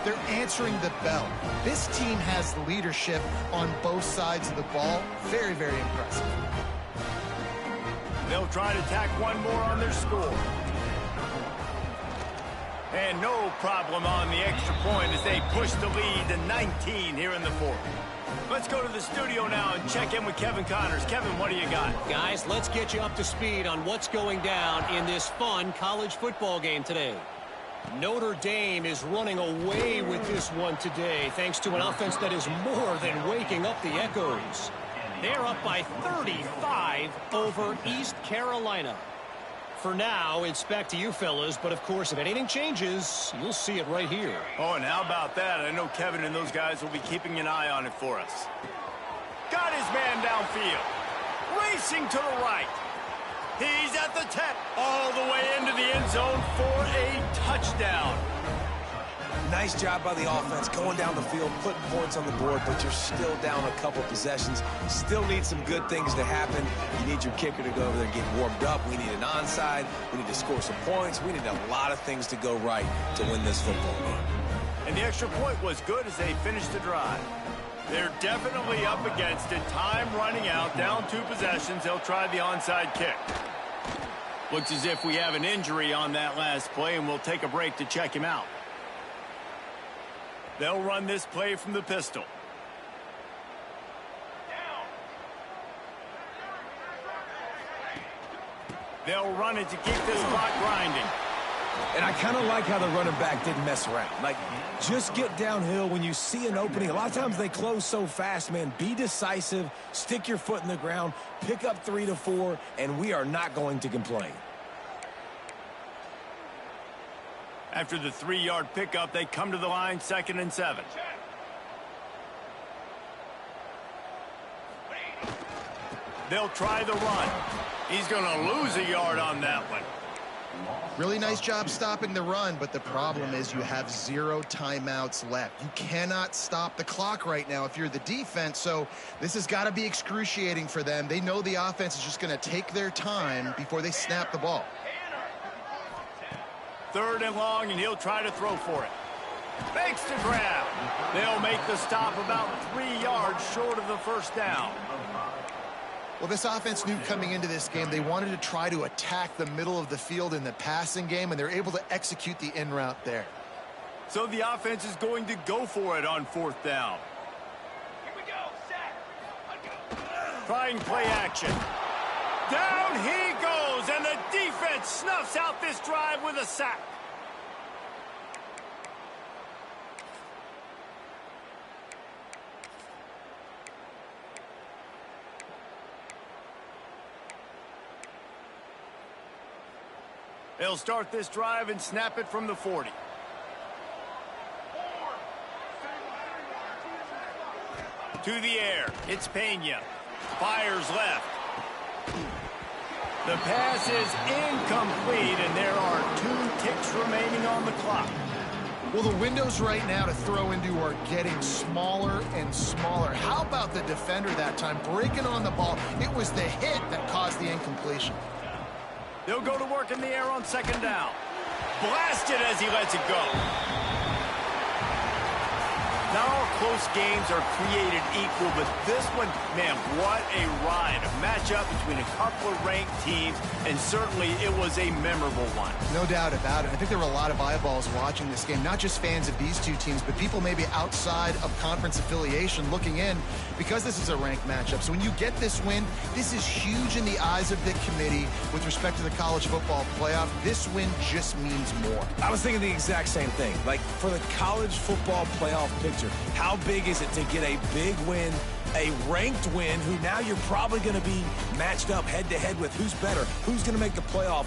they're answering the bell. This team has leadership on both sides of the ball. Very, very impressive. They'll try to tack one more on their score. And no problem on the extra point as they push the lead to 19 here in the fourth. Let's go to the studio now and check in with Kevin Connors. Kevin, what do you got? Guys, let's get you up to speed on what's going down in this fun college football game today. Notre Dame is running away with this one today thanks to an offense that is more than waking up the echoes. They're up by 35 over East Carolina. For now, it's back to you fellas, but of course, if anything changes, you'll see it right here. Oh, and how about that? I know Kevin and those guys will be keeping an eye on it for us. Got his man downfield. Racing to the right. He's at the 10. All the way into the end zone for a touchdown. Nice job by the offense going down the field, putting points on the board, but you're still down a couple possessions. Still need some good things to happen. You need your kicker to go over there and get warmed up. We need an onside. We need to score some points. We need a lot of things to go right to win this football game. And the extra point was good as they finished the drive. They're definitely up against it. Time running out, down 2 possessions. They'll try the onside kick. Looks as if we have an injury on that last play, and we'll take a break to check him out. They'll run this play from the pistol. They'll run it to keep this clock grinding. And I kind of like how the running back didn't mess around. Like, just get downhill when you see an opening. A lot of times they close so fast, man. Be decisive, stick your foot in the ground, pick up 3 to 4, and we are not going to complain. After the 3-yard pickup, they come to the line, 2nd and 7. They'll try the run. He's going to lose a yard on that one. Really nice job stopping the run, but the problem is you have 0 timeouts left. You cannot stop the clock right now if you're the defense, so this has got to be excruciating for them. They know the offense is just going to take their time before they snap the ball. 3rd and long, and he'll try to throw for it. Fakes to grab. They'll make the stop about 3 yards short of the first down. Well, this offense knew coming into this game they wanted to try to attack the middle of the field in the passing game, and they're able to execute the in route there. So the offense is going to go for it on 4th down. Here we go, set. Trying play action. Down he goes, and the defense snuffs out this drive with a sack. They'll start this drive and snap it from the 40. To the air, it's Pena. Fires left. The pass is incomplete, and there are 2 ticks remaining on the clock. Well, the windows right now to throw into are getting smaller and smaller. How about the defender that time breaking on the ball? It was the hit that caused the incompletion. They'll go to work in the air on 2nd down. Blasted as he lets it go. Not all close games are created equal, but this one, man, what a ride. A matchup between a couple of ranked teams, and certainly it was a memorable one. No doubt about it. I think there were a lot of eyeballs watching this game, not just fans of these 2 teams, but people maybe outside of conference affiliation looking in because this is a ranked matchup. So when you get this win, this is huge in the eyes of the committee with respect to the college football playoff. This win just means more. I was thinking the exact same thing. Like, for the college football playoff picture, how big is it to get a big win, a ranked win, who now you're probably going to be matched up head-to-head with who's better, who's going to make the playoff.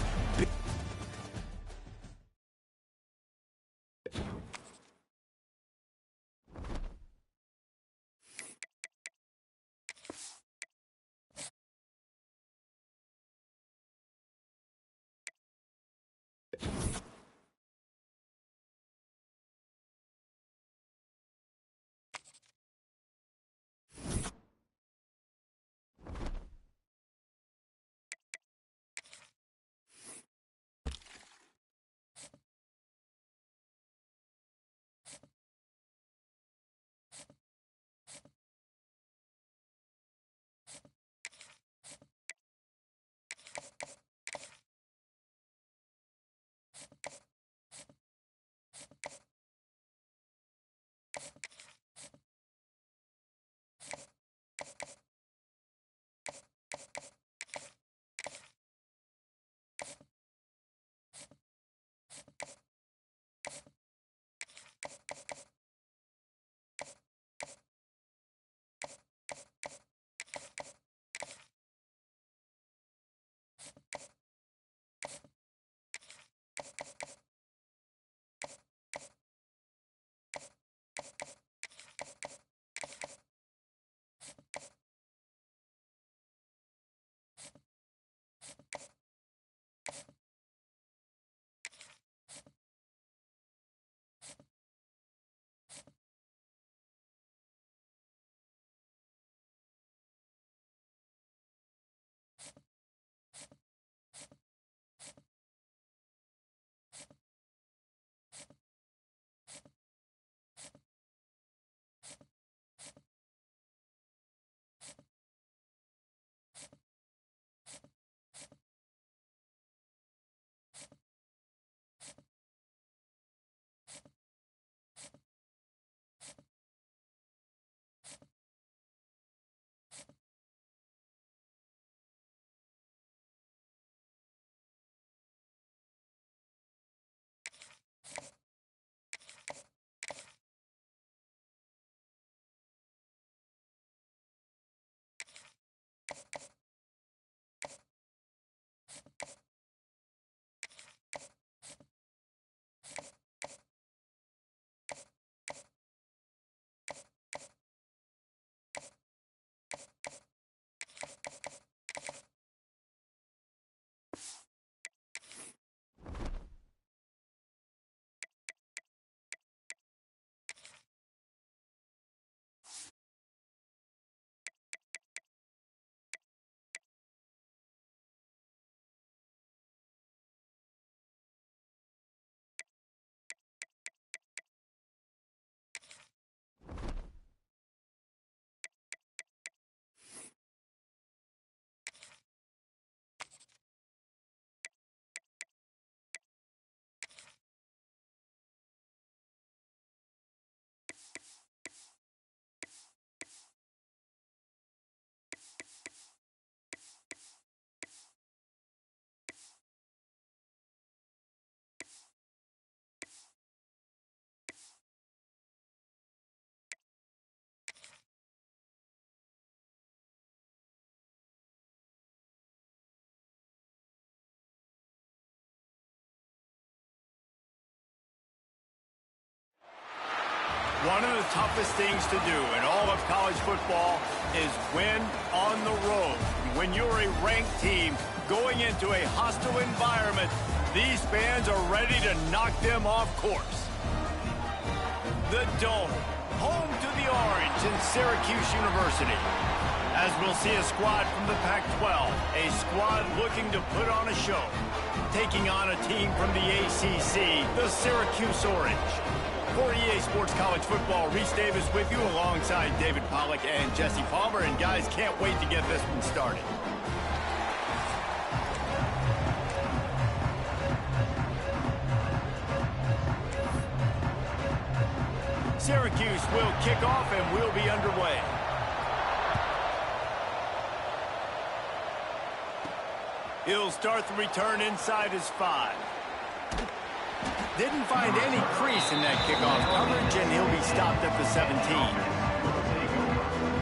One of the toughest things to do in all of college football is win on the road. When you're a ranked team going into a hostile environment, these fans are ready to knock them off course. The Dome, home to the Orange in Syracuse University. As we'll see a squad from the Pac-12, a squad looking to put on a show, taking on a team from the ACC, the Syracuse Orange. For EA Sports College Football, Reese Davis with you alongside David Pollack and Jesse Palmer. And guys, can't wait to get this one started. Syracuse will kick off and we'll be underway. He'll start the return inside his 5. Didn't find any crease in that kickoff coverage, and he'll be stopped at the 17.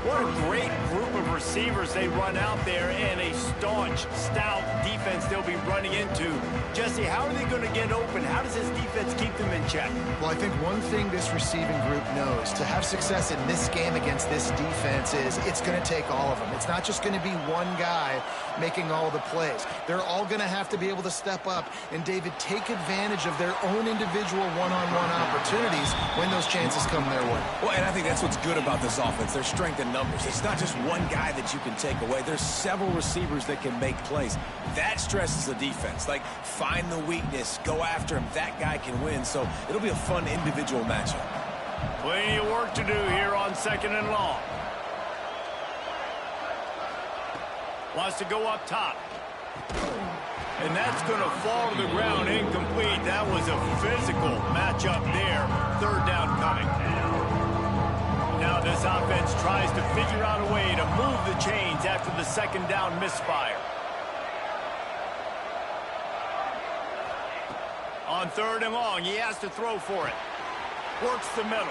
What a great group of receivers they run out there, and a staunch, stout defense they'll be running into. Jesse, how are they going to get open? How does this defense keep them in check? Well, I think one thing this receiving group knows, to have success in this game against this defense, is it's going to take all of them. It's not just going to be one guy making all the plays. They're all going to have to be able to step up and, David, take advantage of their own individual one-on-one opportunities when those chances come their way. Well, and I think that's what's good about this offense, their strength in numbers. It's not just one guy that you can take away. There's several receivers that can make plays. That stresses the defense. Like, find the weakness, go after him. That guy can win, so it'll be a fun individual matchup. Plenty of work to do here on 2nd and long. Wants to go up top. And that's going to fall to the ground incomplete. That was a physical matchup there. 3rd down coming. Now this offense tries to figure out a way to move the chains after the 2nd down misfire. On 3rd and long, he has to throw for it. Works the middle.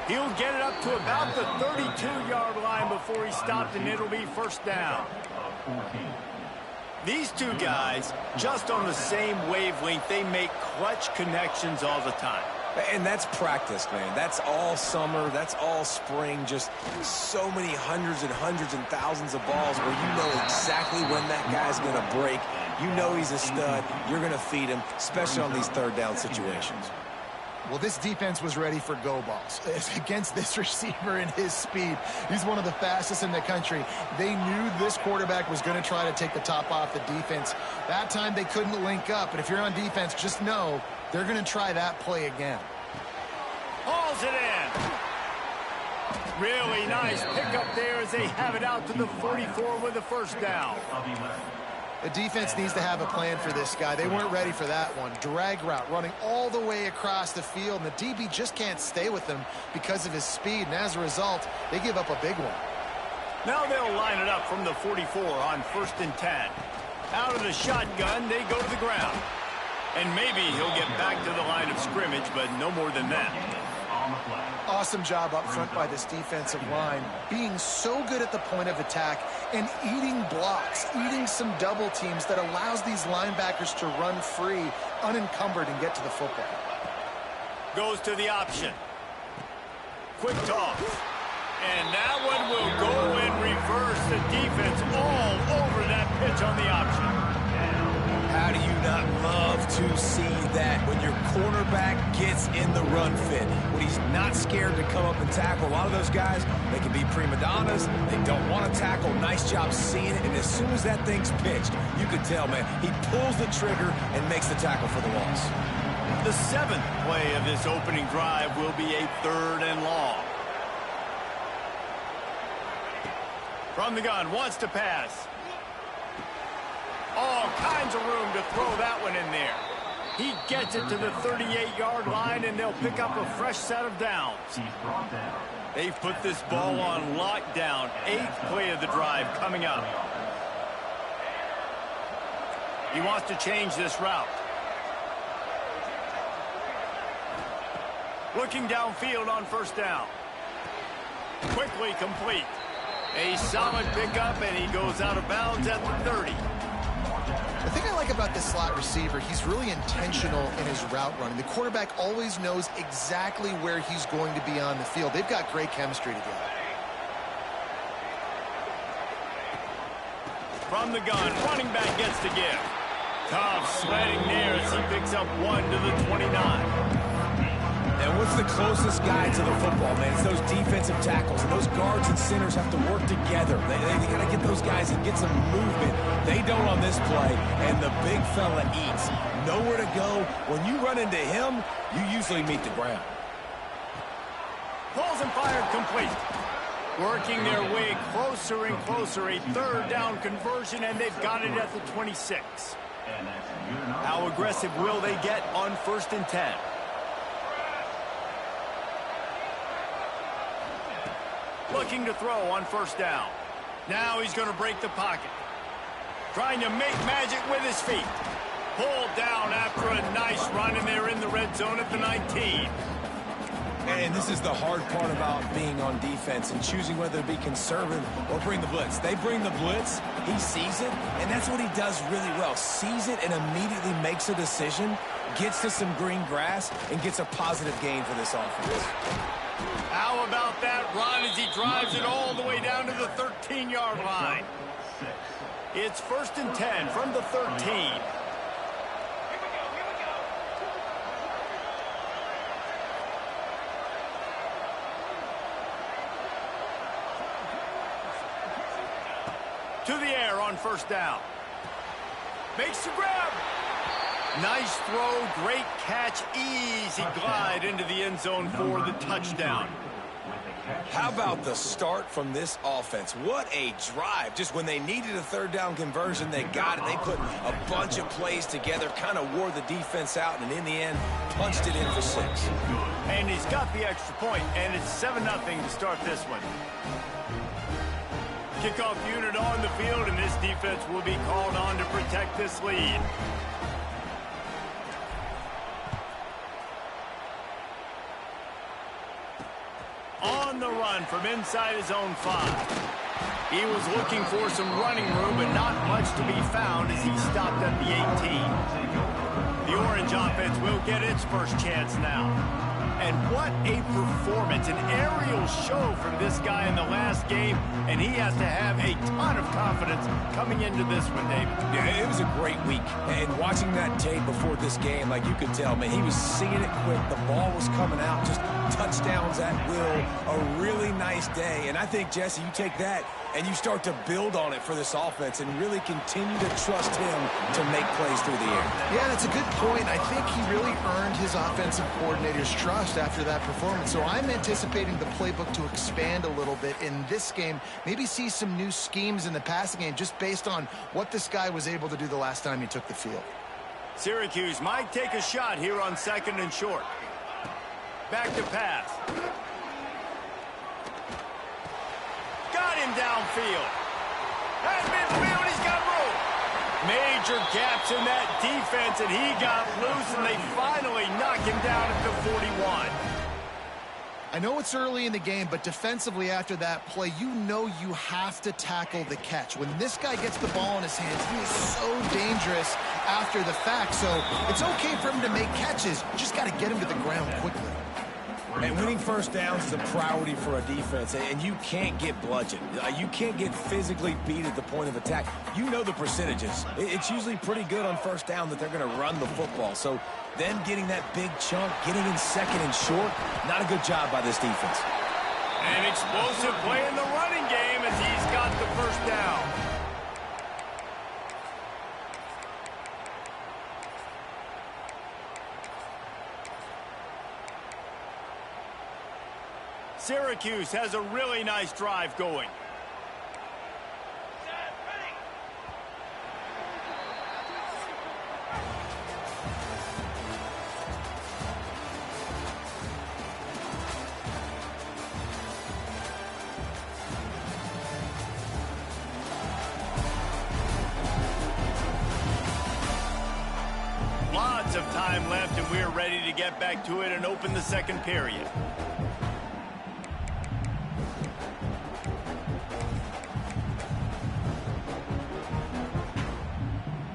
He'll get it up to about the 32-yard line before he's stopped, and it'll be 1st down. These two guys, just on the same wavelength, they make clutch connections all the time. And that's practice, man. That's all summer. That's all spring. Just so many hundreds and thousands of balls where you know exactly when that guy's going to break. You know he's a stud. You're going to feed him, especially on these third down situations. Well, this defense was ready for go balls against this receiver and his speed. He's one of the fastest in the country. They knew this quarterback was going to try to take the top off the defense. That time they couldn't link up, but if you're on defense, just know they're going to try that play again. Hauls it in. Really nice pickup there as they have it out to the 44 with a first down. The defense needs to have a plan for this guy. They weren't ready for that one. Drag route running all the way across the field, and the DB just can't stay with him because of his speed, and as a result, they give up a big one. Now they'll line it up from the 44 on 1st and 10. Out of the shotgun, they go to the ground. And maybe he'll get back to the line of scrimmage, but no more than that. Awesome job up front by this defensive line, being so good at the point of attack and eating blocks, eating some double teams that allows these linebackers to run free, unencumbered, and get to the football. Goes to the option. Quick toss. And that one will go in reverse. The defense all over that pitch on the option. How do you not love to see that when your cornerback gets in the run fit, when he's not scared to come up and tackle? A lot of those guys, they can be prima donnas. They don't want to tackle. Nice job seeing it. And as soon as that thing's pitched, you can tell, man, he pulls the trigger and makes the tackle for the loss. The 7th play of this opening drive will be a 3rd and long. From the gun, wants to pass. All kinds of room to throw that one in there. He gets it to the 38-yard line, and they'll pick up a fresh set of downs. They've put this ball on lockdown. 8th play of the drive coming up. He wants to change this route. Looking downfield on 1st down. Quickly complete. A solid pickup, and he goes out of bounds at the 30. The thing I like about this slot receiver, he's really intentional in his route running. The quarterback always knows exactly where he's going to be on the field. They've got great chemistry together. From the gun, running back gets to give. Tough sledding there as he picks up 1 to the 29. And what's the closest guy to the football, man? It's those defensive tackles. And those guards and centers have to work together. They got to get those guys and get some movement. They don't on this play, and the big fella eats. Nowhere to go. When you run into him, you usually meet the ground. Pulls and fired complete. Working their way closer and closer. A 3rd down conversion, and they've got it at the 26. How aggressive will they get on 1st and 10? Looking to throw on 1st down. Now he's going to break the pocket. Trying to make magic with his feet. Pulled down after a nice run, and they're in the red zone at the 19. And this is the hard part about being on defense and choosing whether to be conservative or bring the blitz. They bring the blitz, he sees it, and that's what he does really well. Sees it and immediately makes a decision, gets to some green grass, and gets a positive gain for this offense. How about that run as he drives it all the way down to the 13-yard line? It's 1st and 10 from the 13. To the air on 1st down. Makes the grab. Nice throw, great catch, easy glide into the end zone for the touchdown. How about the start from this offense? What a drive. Just when they needed a 3rd down conversion, they got it. They put a bunch of plays together, kind of wore the defense out, and in the end, punched it in for 6. And he's got the extra point, and it's 7-0 to start this one. Kickoff unit on the field, and this defense will be called on to protect this lead. On the run from inside his own 5. He was looking for some running room, but not much to be found as he stopped at the 18. The Orange offense will get its first chance now. And what a performance, an aerial show from this guy in the last game, and he has to have a ton of confidence coming into this one, David. Yeah, it was a great week. And watching that tape before this game, like you could tell, man, he was seeing it quick. The ball was coming out, just touchdowns at will. A really nice day. And I think, Jesse, you take that and you start to build on it for this offense and really continue to trust him to make plays through the air. Yeah, that's a good point. I think he really earned his offensive coordinator's trust after that performance. So I'm anticipating the playbook to expand a little bit in this game, maybe see some new schemes in the passing game just based on what this guy was able to do the last time he took the field. Syracuse might take a shot here on 2nd and short. Back to pass. Got him downfield. At midfield, he's got room. Major gaps in that defense, and he got loose, and they finally knock him down at the 41. I know it's early in the game, but defensively after that play, you know you have to tackle the catch. When this guy gets the ball in his hands, he is so dangerous after the fact. So it's okay for him to make catches. You just got to get him to the ground quickly. And winning first downs is a priority for a defense, and you can't get bludgeoned. You can't get physically beat at the point of attack. You know the percentages. It's usually pretty good on first down that they're going to run the football. So them getting that big chunk, getting in 2nd and short, not a good job by this defense. An explosive play in the running game as he's got the first down. Syracuse has a really nice drive going. Lots of time left, and we're ready to get back to it and open the 2nd period.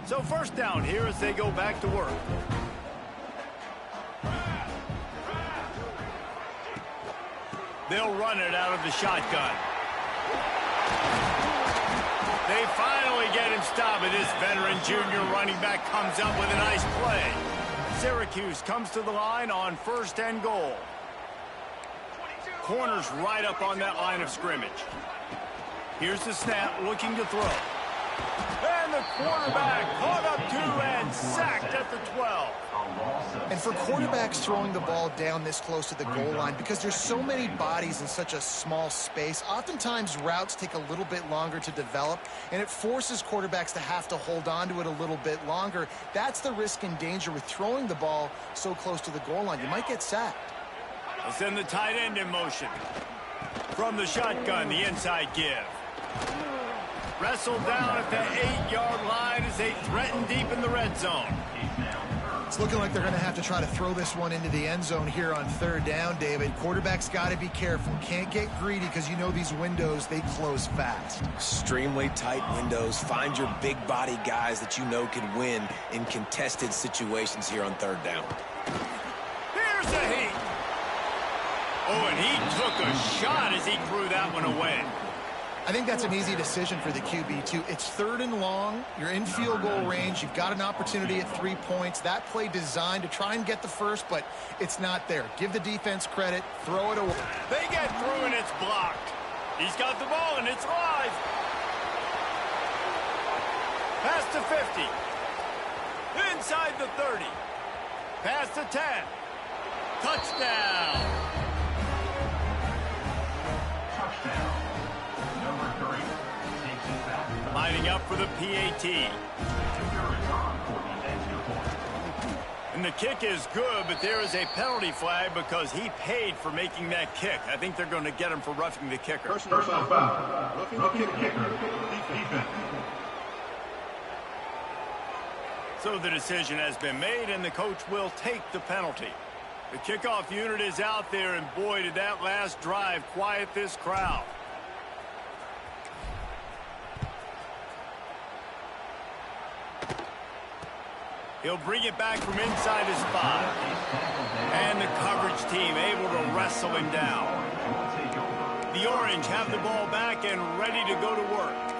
So first down here as they go back to work. They'll run it out of the shotgun. They finally get him stopped, and this veteran junior running back comes up with a nice play. Syracuse comes to the line on 1st and goal. Corners right up on that line of scrimmage. Here's the snap, looking to throw. And the quarterback caught up to and sacked at the 12. And for quarterbacks throwing the ball down this close to the goal line, because there's so many bodies in such a small space, oftentimes routes take a little bit longer to develop, and it forces quarterbacks to have to hold on to it a little bit longer. That's the risk and danger with throwing the ball so close to the goal line. You might get sacked. They'll send the tight end in motion. From the shotgun, the inside give. Wrestled down at the 8-yard line as they threaten deep in the red zone. It's looking like they're going to have to try to throw this one into the end zone here on 3rd down, David. Quarterback's got to be careful. Can't get greedy because you know these windows, they close fast. Extremely tight windows. Find your big body guys that you know can win in contested situations here on 3rd down. Here's the heat. Oh, and he took a shot as he threw that one away. I think that's an easy decision for the QB, too. It's 3rd and long. You're in field goal range. You've got an opportunity at 3 points. That play designed to try and get the first, but it's not there. Give the defense credit. Throw it away. They get through, and it's blocked. He's got the ball, and it's live. Pass to 50. Inside the 30. Pass to 10. Touchdown. Lining up for the PAT. And the kick is good, but there is a penalty flag because he paid for making that kick. I think they're going to get him for roughing the kicker. Personal foul. Roughing the kicker. Defense. So the decision has been made, and the coach will take the penalty. The kickoff unit is out there, and boy, did that last drive quiet this crowd. He'll bring it back from inside his 5. And the coverage team able to wrestle him down. The Orange have the ball back and ready to go to work.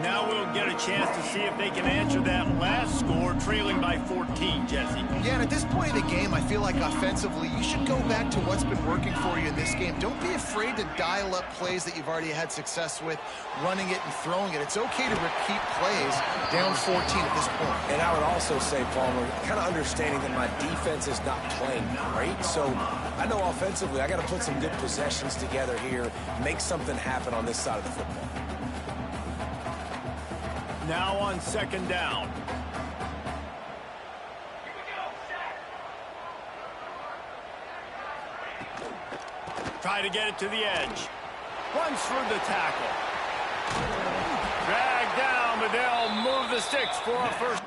Now we'll get a chance to see if they can answer that last score, trailing by 14, Jesse. Yeah, and at this point in the game, I feel like offensively, you should go back to what's been working for you in this game. Don't be afraid to dial up plays that you've already had success with, running it and throwing it. It's okay to repeat plays down 14 at this point. And I would also say, Palmer, kind of understanding that my defense is not playing great, so I know offensively I got to put some good possessions together here, make something happen on this side of the football. Now on second down. Try to get it to the edge. Runs through the tackle. Dragged down, but they'll move the sticks for a first.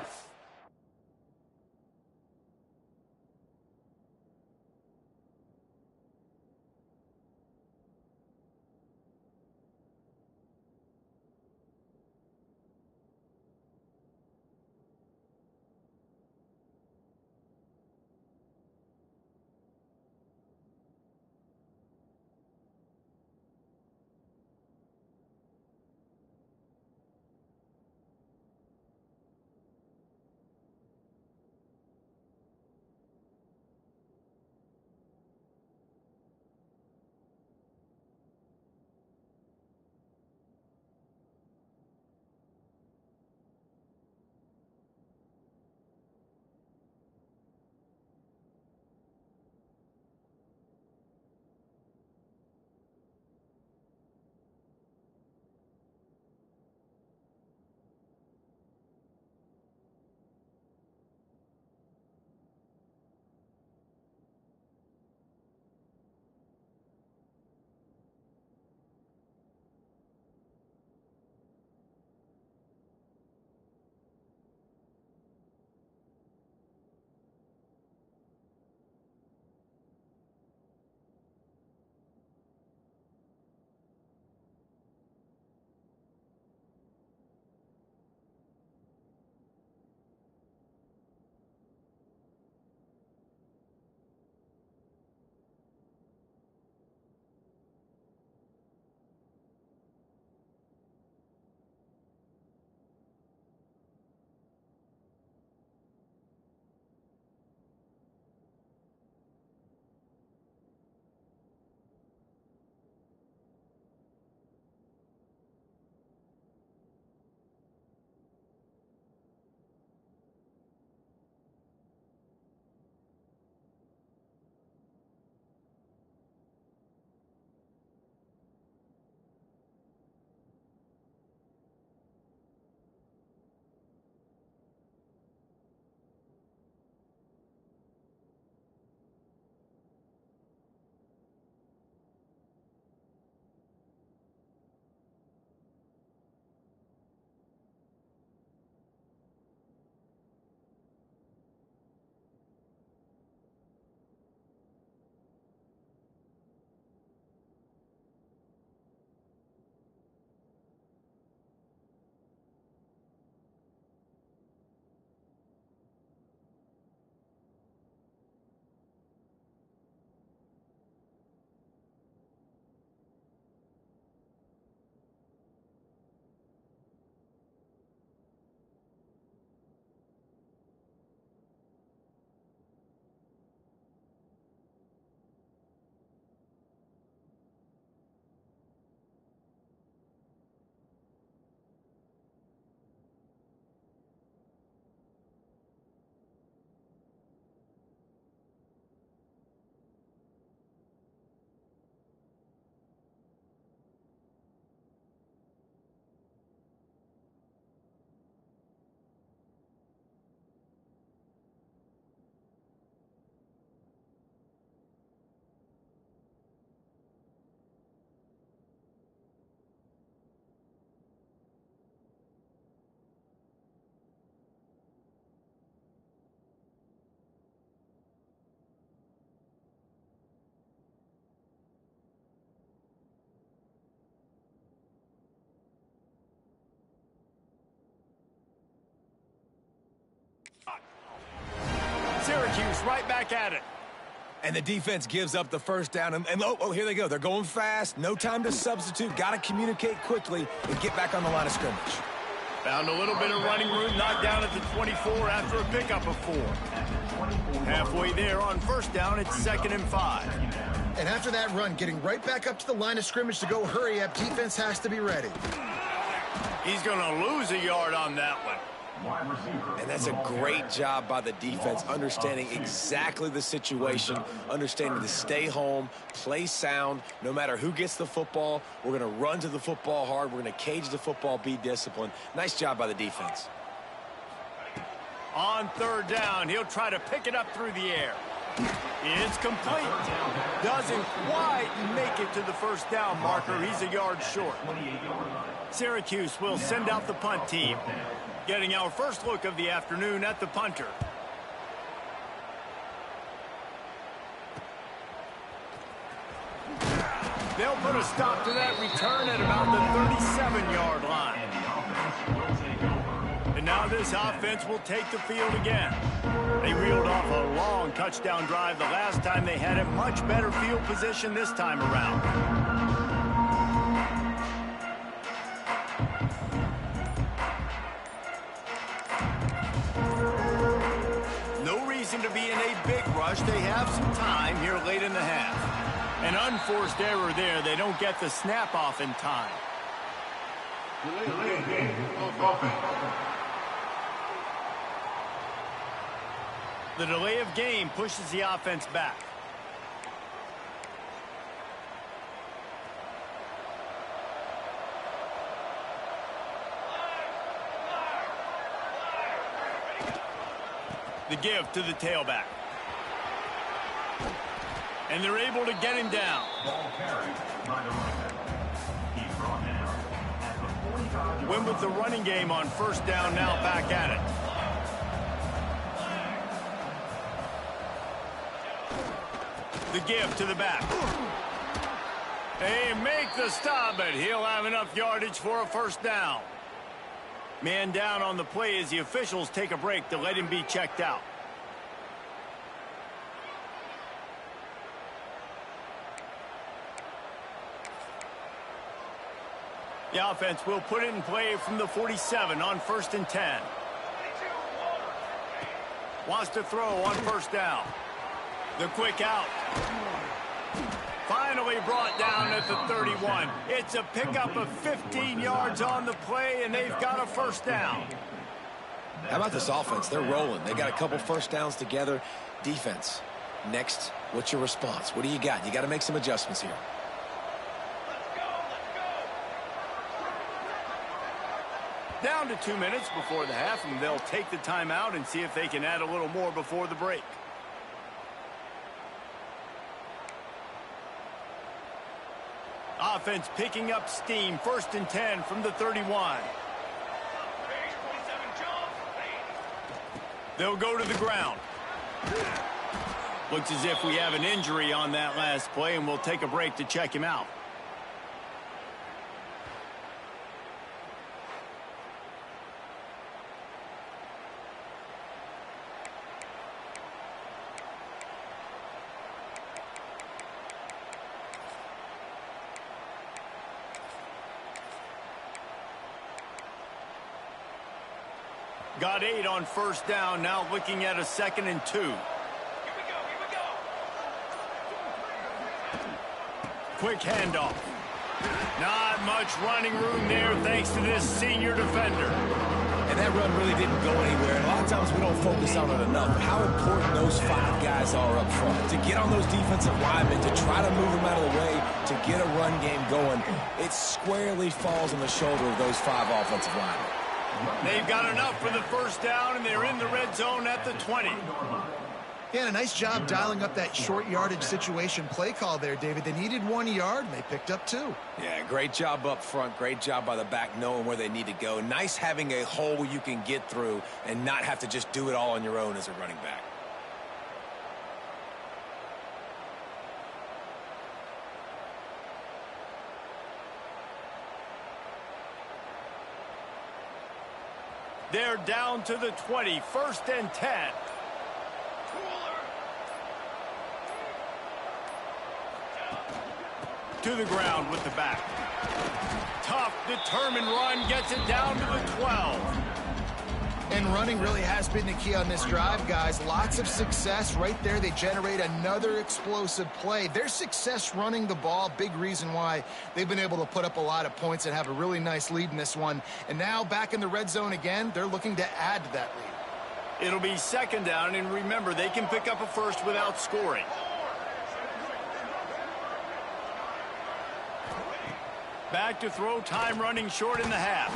Syracuse right back at it. And the defense gives up the first down. And here they go. They're going fast. No time to substitute. Got to communicate quickly and get back on the line of scrimmage. Found a little bit of running room, knocked down at the 24 after a pickup of 4. Halfway there on first down, it's 2nd and 5. And after that run, getting right back up to the line of scrimmage to go hurry up, defense has to be ready. He's going to lose a yard on that one. And that's a great job by the defense, understanding exactly the situation, understanding to stay home, play sound. No matter who gets the football, we're going to run to the football hard. We're going to cage the football, be disciplined. Nice job by the defense. On 3rd down, he'll try to pick it up through the air. It's complete. Doesn't quite make it to the first down marker. He's a yard short. Syracuse will send out the punt team. Getting our first look of the afternoon at the punter. They'll put a stop to that return at about the 37-yard line. And now this offense will take the field again. They reeled off a long touchdown drive the last time they had a much better field position this time around. To be in a big rush. They have some time here late in the half. An unforced error there. They don't get the snap off in time. The delay of game pushes the offense back. The give to the tailback. And they're able to get him down. Win with the running game on first down, now back at it. The give to the back. They make the stop, but he'll have enough yardage for a first down. Man down on the play as the officials take a break to let him be checked out. The offense will put it in play from the 47 on 1st and 10. Wants to throw on first down. The quick out. Finally brought down at the 31. It's a pickup of 15 yards on the play, and they've got a first down. How about this offense? They're rolling. They got a couple first downs together. Defense, next, what's your response? What do you got? You got to make some adjustments here. Down to 2 minutes before the half, and they'll take the timeout and see if they can add a little more before the break. Offense picking up steam. 1st and 10 from the 31. They'll go to the ground. Looks as if we have an injury on that last play, and we'll take a break to check him out. Got 8 on first down, now looking at a 2nd and 2. Here we go. Quick handoff. Not much running room there thanks to this senior defender. And that run really didn't go anywhere. A lot of times we don't focus on it enough. How important those 5 guys are up front. To get on those defensive linemen, to try to move them out of the way, to get a run game going, it squarely falls on the shoulder of those 5 offensive linemen. They've got enough for the first down, and they're in the red zone at the 20. Yeah, a nice job dialing up that short yardage situation play call there, David. They needed 1 yard, and they picked up 2. Yeah, great job up front. Great job by the back knowing where they need to go. Nice having a hole you can get through and not have to just do it all on your own as a running back. They're down to the 20, 1st and 10. to the ground with the back. Tough, determined run gets it down to the 12. And running really has been the key on this drive, guys. Lots of success right there. They generate another explosive play. Their success running the ball, big reason why they've been able to put up a lot of points and have a really nice lead in this one. And now back in the red zone again, they're looking to add to that lead. It'll be second down, and remember, they can pick up a first without scoring. Back to throw, time running short in the half.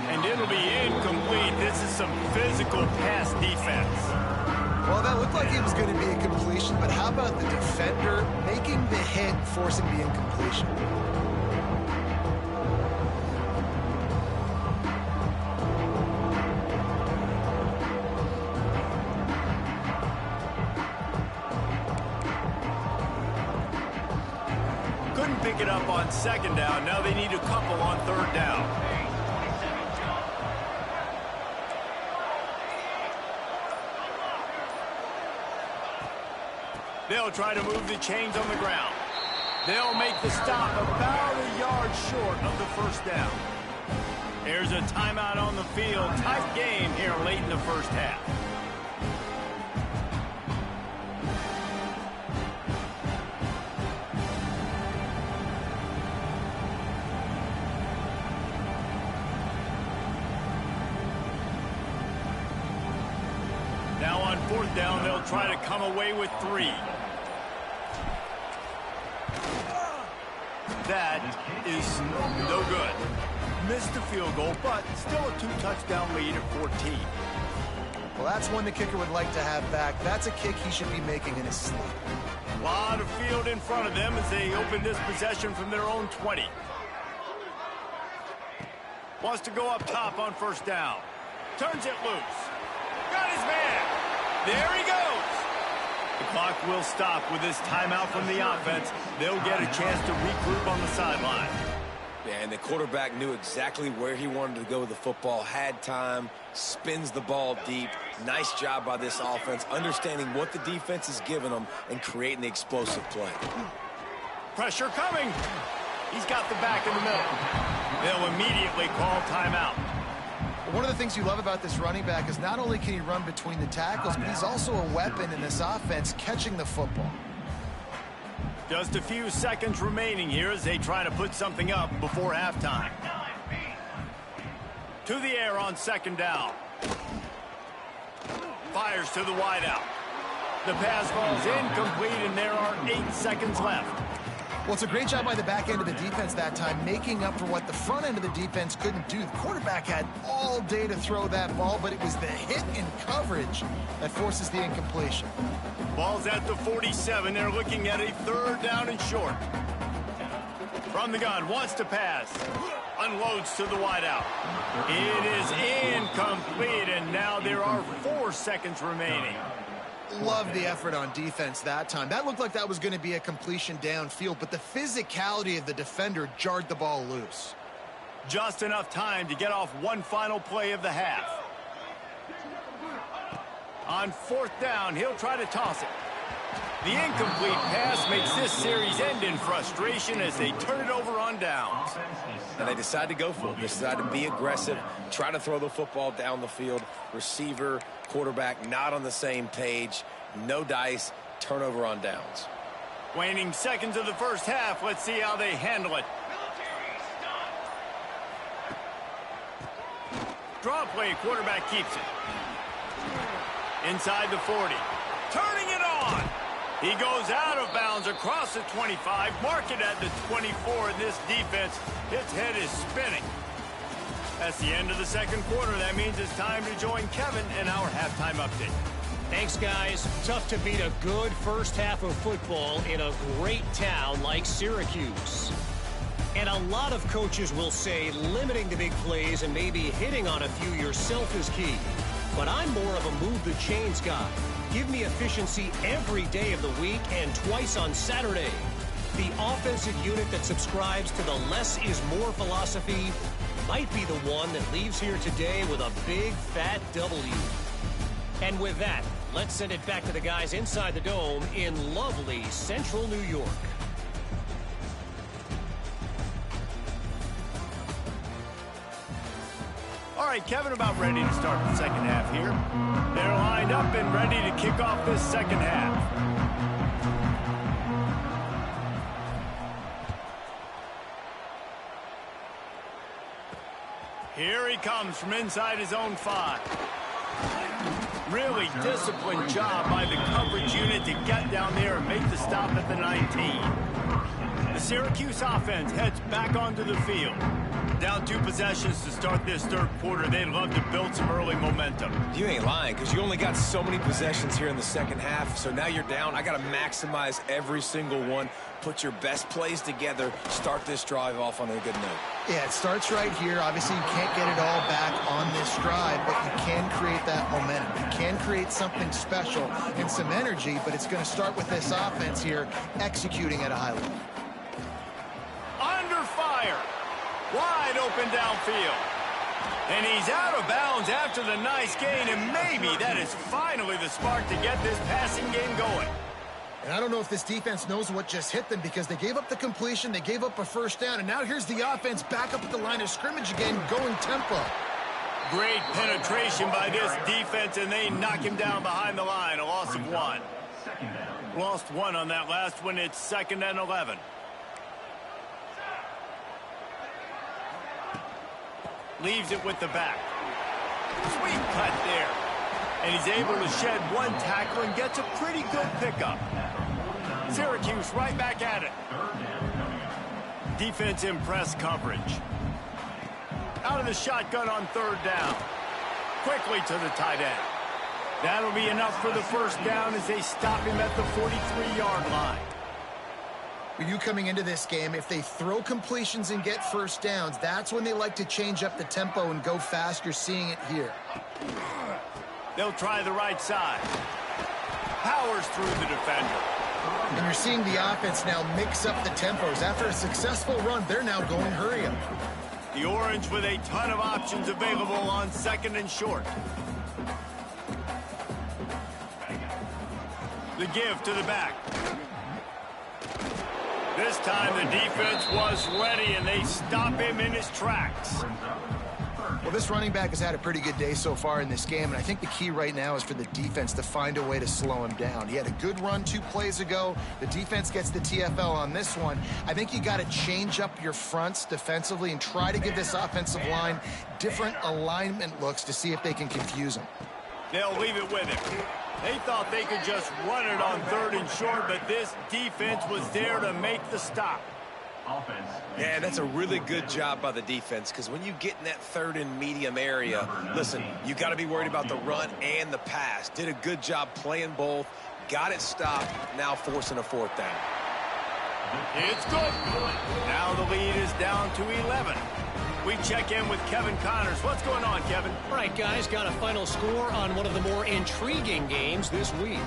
And it'll be incomplete. This is some physical pass defense. Well, that looked like it was going to be a completion, but how about the defender making the hit, forcing the incompletion? Pick it up on second down. Now they need a couple on third down. They'll try to move the chains on the ground. They'll make the stop about a yard short of the first down. There's a timeout on the field. Tight game here late in the first half. Now on fourth down, they'll try to come away with 3. That is no good. Missed the field goal, but still a 2-touchdown lead at 14. Well, that's one the kicker would like to have back. That's a kick he should be making in his sleep. A lot of field in front of them as they open this possession from their own 20. Wants to go up top on first down. Turns it loose. Got his man. There he goes. The clock will stop with this timeout from the offense. They'll get a chance to regroup on the sideline. Yeah, and the quarterback knew exactly where he wanted to go with the football, had time, spins the ball deep. Nice job by this offense, understanding what the defense is giving them and creating the explosive play. Pressure coming. He's got the back in the middle. They'll immediately call timeout. One of the things you love about this running back is not only can he run between the tackles, but he's also a weapon in this offense catching the football. Just a few seconds remaining here as they try to put something up before halftime. To the air on second down. Fires to the wideout. The pass falls incomplete, and there are 8 seconds left. Well, it's a great job by the back end of the defense that time, making up for what the front end of the defense couldn't do. The quarterback had all day to throw that ball, but it was the hit in coverage that forces the incompletion. Ball's at the 47. They're looking at a third down and short. From the gun, wants to pass. Unloads to the wideout. It is incomplete, and now there are 4 seconds remaining. Love the effort on defense that time. That looked like that was going to be a completion downfield, but the physicality of the defender jarred the ball loose. Just enough time to get off one final play of the half. On fourth down, he'll try to toss it. The incomplete pass makes this series end in frustration as they turn it over on downs. And they decide to go for it. They decide to be aggressive, try to throw the football down the field. Receiver, quarterback not on the same page. No dice, turnover on downs. Waning seconds of the first half. Let's see how they handle it. Draw play, quarterback keeps it. Inside the 40. Turning it on. He goes out of bounds across the 25. Mark it at the 24. And this defense, its head is spinning. That's the end of the second quarter. That means it's time to join Kevin in our halftime update. Thanks, guys. Tough to beat a good first half of football in a great town like Syracuse. And a lot of coaches will say limiting the big plays and maybe hitting on a few yourself is key. But I'm more of a move the chains guy. Give me efficiency every day of the week and twice on Saturday. The offensive unit that subscribes to the less is more philosophy might be the one that leaves here today with a big fat W. And with that, let's send it back to the guys inside the dome in lovely central New York. right, Kevin, about ready to start the second half here. They're lined up and ready to kick off this second half. Here he comes from inside his own 5. Really disciplined job by the coverage unit to get down there and make the stop at the 19. The Syracuse offense heads back onto the field. Down 2 possessions to start this third quarter. They'd love to build some early momentum. You ain't lying, because you only got so many possessions here in the second half, so now you're down. I got to maximize every single one, put your best plays together, start this drive off on a good note. Yeah, it starts right here. Obviously, you can't get it all back on this drive, but you can create that momentum. You can create something special and some energy, but it's going to start with this offense here executing at a high level. Under fire. Wide open downfield. And he's out of bounds after the nice gain, and maybe that is finally the spark to get this passing game going. And I don't know if this defense knows what just hit them, because they gave up the completion, they gave up a first down, and now here's the offense back up at the line of scrimmage again, going tempo. Great penetration by this defense, and they knock him down behind the line, a loss of 1. Lost 1 on that last one. It's 2nd and 11. Leaves it with the back. Sweet cut there. And he's able to shed 1 tackle and gets a pretty good pickup. Syracuse right back at it. Defense in press coverage. Out of the shotgun on 3rd down. Quickly to the tight end. That'll be enough for the first down as they stop him at the 43-yard line. With you coming into this game, if they throw completions and get first downs, that's when they like to change up the tempo and go fast. You're seeing it here. They'll try the right side. Powers through the defender. And you're seeing the offense now mix up the tempos. After a successful run, they're now going hurry up. The Orange with a ton of options available on 2nd and short. The give to the back. This time the defense was ready, and they stop him in his tracks. Well, this running back has had a pretty good day so far in this game, and I think the key right now is for the defense to find a way to slow him down. He had a good run 2 plays ago. The defense gets the TFL on this one. I think you got to change up your fronts defensively and try to give this offensive line different alignment looks to see if they can confuse him. They'll leave it with him. They thought they could just run it on 3rd and short, but this defense was there to make the stop. Yeah, that's a really good job by the defense, because when you get in that 3rd and medium area, listen, you got to be worried about the run and the pass. Did a good job playing both, got it stopped, now forcing a 4th down. It's good. Now the lead is down to 11. We check in with Kevin Connors. What's going on, Kevin? All right, guys, got a final score on one of the more intriguing games this week.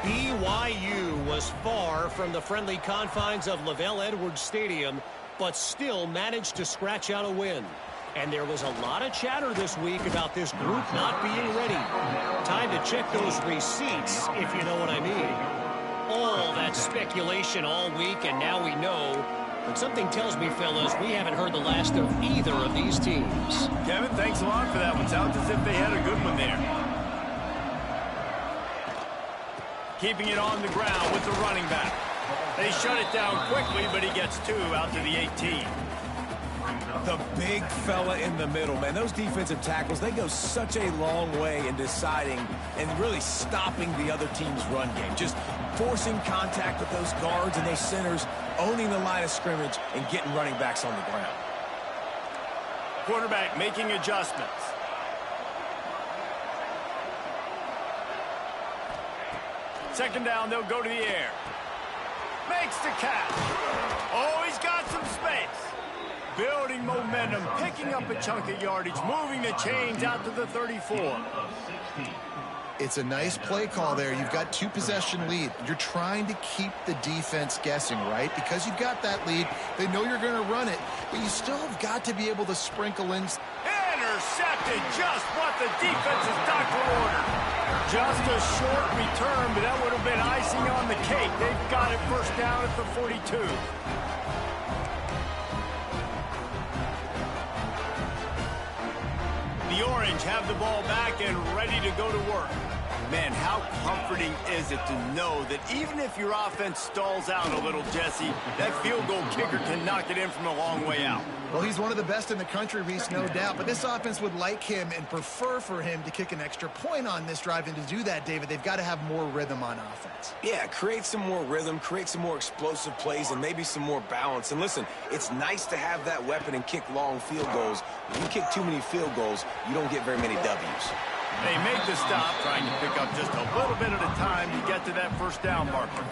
BYU was far from the friendly confines of LaVell Edwards Stadium, but still managed to scratch out a win. And there was a lot of chatter this week about this group not being ready. Time to check those receipts, if you know what I mean. All that speculation all week, and now we know. But something tells me, fellas, we haven't heard the last of either of these teams. Kevin, thanks a lot for that one. Sounds as if they had a good one there. Keeping it on the ground with the running back. They shut it down quickly, but he gets 2 out to the 18. The big fella in the middle, man. Those defensive tackles, they go such a long way in deciding and really stopping the other team's run game. Just forcing contact with those guards and those centers, owning the line of scrimmage, and getting running backs on the ground. Quarterback making adjustments. Second down, they'll go to the air. Makes the catch. Oh, he's got some space. Building momentum, picking up a chunk of yardage, moving the chains out to the 34. It's a nice play call there. You've got 2-possession lead. You're trying to keep the defense guessing, right? Because you've got that lead. They know you're going to run it, but you still have got to be able to sprinkle in. Intercepted, just what the defense's doctor ordered. Just a short return, but that would have been icing on the cake. They've got it first down at the 42. The Orange have the ball back and ready to go to work. Man, how comforting is it to know that even if your offense stalls out a little, Jesse, that field goal kicker can knock it in from a long way out. Well, he's one of the best in the country, Reese, no doubt. But this offense would like him and prefer for him to kick an extra point on this drive. And to do that, David, they've got to have more rhythm on offense. Yeah, create some more rhythm, create some more explosive plays, and maybe some more balance. And listen, it's nice to have that weapon and kick long field goals. When you kick too many field goals, you don't get very many W's. They make the stop, trying to pick up just a little bit at a time to get to that first down marker.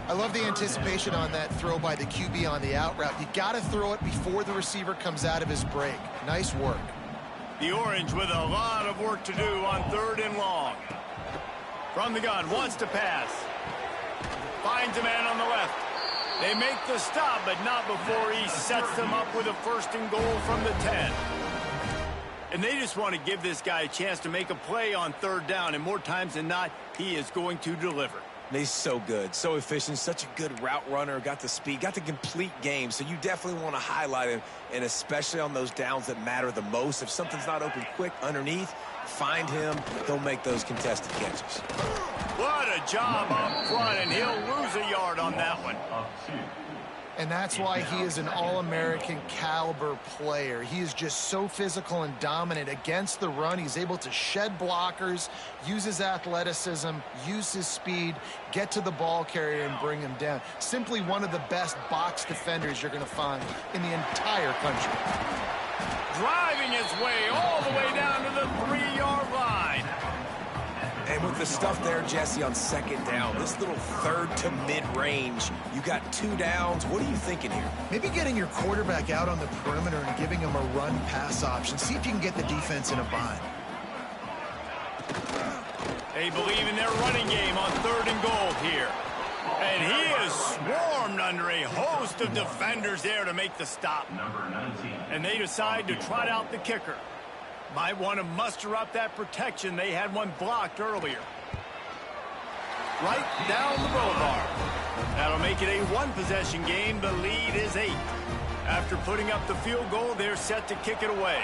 I love the anticipation on that throw by the QB on the out route. You got to throw it before the receiver comes out of his break. Nice work. The Orange with a lot of work to do on 3rd and long. From the gun, wants to pass. Finds a man on the left. They make the stop, but not before he sets them up with a 1st and goal from the 10. And they just want to give this guy a chance to make a play on 3rd down, and more times than not, he is going to deliver. He's so good, so efficient, such a good route runner, got the speed, got the complete game, so you definitely want to highlight him, and especially on those downs that matter the most. If something's not open quick underneath, find him, he'll make those contested catches. What a job up front, and he'll lose a yard on that one. And that's why he is an All-American caliber player. He is just so physical and dominant against the run. He's able to shed blockers, use his athleticism, use his speed, get to the ball carrier and bring him down. Simply one of the best box defenders you're going to find in the entire country. Driving his way all the way down to the 3-yard line. And with the stuff there, Jesse, on 2nd down, this little 3rd to mid-range, you got 2 downs. What are you thinking here? Maybe getting your quarterback out on the perimeter and giving him a run-pass option. See if you can get the defense in a bind. They believe in their running game on 3rd and goal here. And he is swarmed under a host of defenders there to make the stop. And they decide to trot out the kicker. Might want to muster up that protection. They had one blocked earlier. Right down the boulevard. That'll make it a 1-possession game. The lead is 8. After putting up the field goal, they're set to kick it away.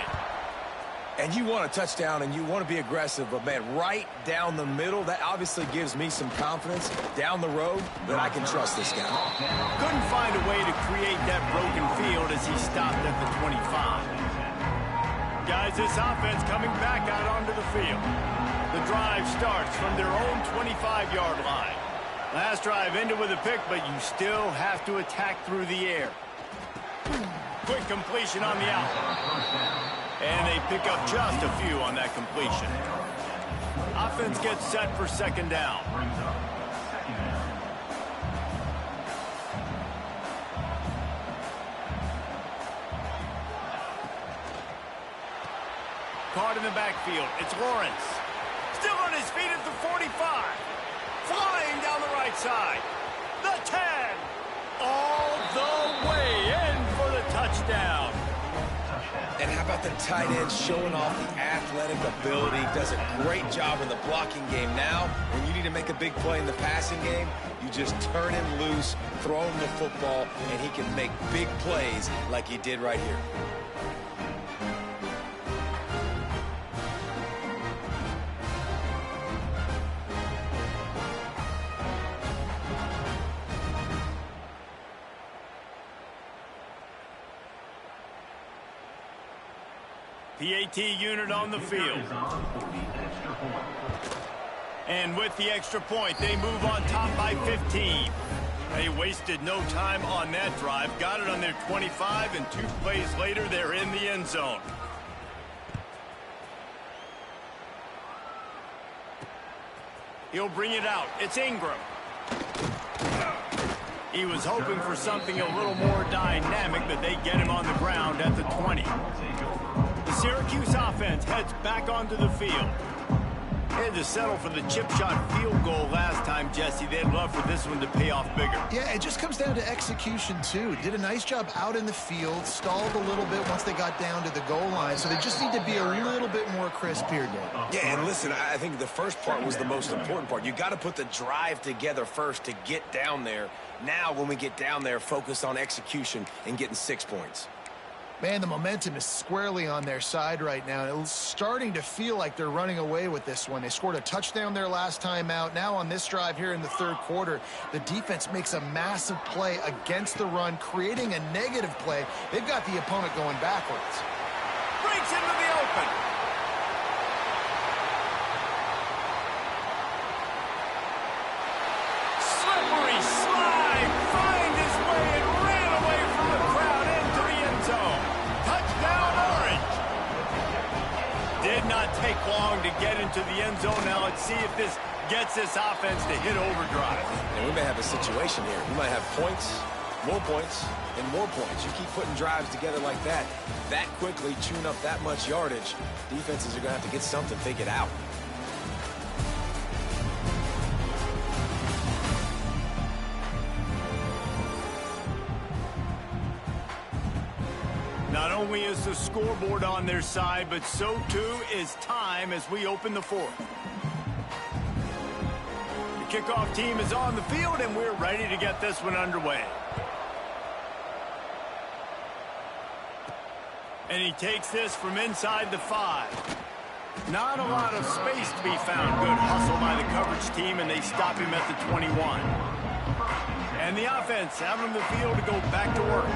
And you want a touchdown and you want to be aggressive, but man, right down the middle, that obviously gives me some confidence down the road that I can trust this guy. Couldn't find a way to create that broken field as he stopped at the 25. Guys, this offense coming back out onto the field. The drive starts from their own 25-yard line. Last drive ended with a pick, but you still have to attack through the air. Quick completion on the out. And they pick up just a few on that completion. Offense gets set for 2nd down. Caught in the backfield. It's Lawrence. Still on his feet at the 45. Flying down the right side. The 10. All the way in for the touchdown. And how about the tight end showing off the athletic ability? Does a great job in the blocking game. Now, when you need to make a big play in the passing game, you just turn him loose, throw him the football, and he can make big plays like he did right here. PAT unit on the field. And with the extra point, they move on top by 15. They wasted no time on that drive. Got it on their 25, and 2 plays later, they're in the end zone. He'll bring it out. It's Ingram. He was hoping for something a little more dynamic, but they get him on the ground at the 20. The Syracuse offense heads back onto the field. They had to settle for the chip shot field goal last time, Jesse. They'd love for this one to pay off bigger. Yeah, it just comes down to execution, too. Did a nice job out in the field, stalled a little bit once they got down to the goal line, so they just need to be a little bit more crisp here, Dave. Yeah, and listen, I think the first part was the most important part. You got to put the drive together first to get down there. Now, when we get down there, focus on execution and getting 6 points. Man, the momentum is squarely on their side right now. It's starting to feel like they're running away with this one. They scored a touchdown their last time out. Now on this drive here in the third quarter, the defense makes a massive play against the run, creating a negative play. They've got the opponent going backwards. Breaks into the open. Slippery slide. Find his way and ran away from the crowd into the end zone. Touchdown, Orange. Did not take long to get into the end zone. Now let's see if this gets this offense to hit overdrive. And we may have a situation here. We might have points, and more points. You keep putting drives together like that quickly, chewing up that much yardage, defenses are going to have to get something figured out. Not only is the scoreboard on their side, but so too is time as we open the fourth. The kickoff team is on the field, and we're ready to get this one underway. And he takes this from inside the 5. Not a lot of space to be found. Good hustle by the coverage team, and they stop him at the 21. And the offense out on the field to go back to work.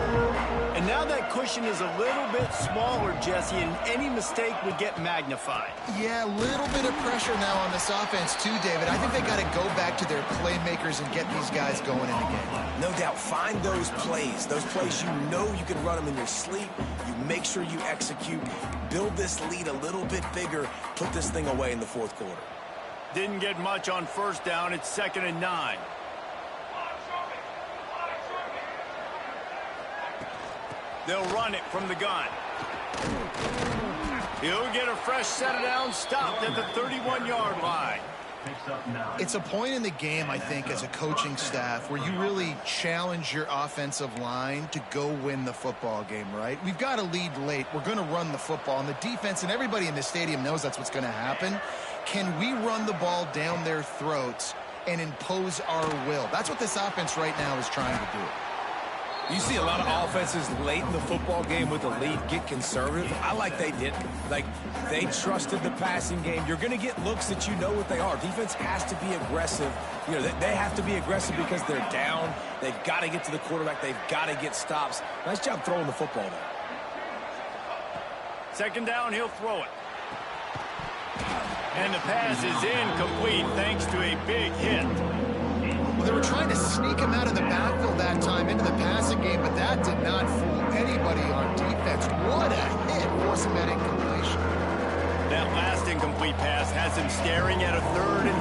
And now that cushion is a little bit smaller, Jesse, and any mistake would get magnified. Yeah, a little bit of pressure now on this offense too, David. I think they got to go back to their playmakers and get these guys going in the game. No doubt, find those plays you know you can run them in your sleep. You make sure you execute, build this lead a little bit bigger, put this thing away in the fourth quarter. Didn't get much on first down. It's 2nd and 9. They'll run it from the gun. He'll get a fresh set of downs, stopped at the 31-yard line. It's a point in the game, I think, as a coaching staff where you really challenge your offensive line to go win the football game, right? We've got a lead late. We're going to run the football. And the defense and everybody in the stadium knows that's what's going to happen. Can we run the ball down their throats and impose our will? That's what this offense right now is trying to do. You see a lot of offenses late in the football game with the lead get conservative. I like they didn't. Like, they trusted the passing game. You're going to get looks that you know what they are. Defense has to be aggressive. You know, they have to be aggressive because they're down. They've got to get to the quarterback. They've got to get stops. Nice job throwing the football there. 2nd down, he'll throw it. And the pass is incomplete thanks to a big hit. They were trying to sneak him out of the backfield that time into the passing game, but that did not fool anybody on defense. What a hit, forcing that incompletion. That last incomplete pass has him staring at a 3rd and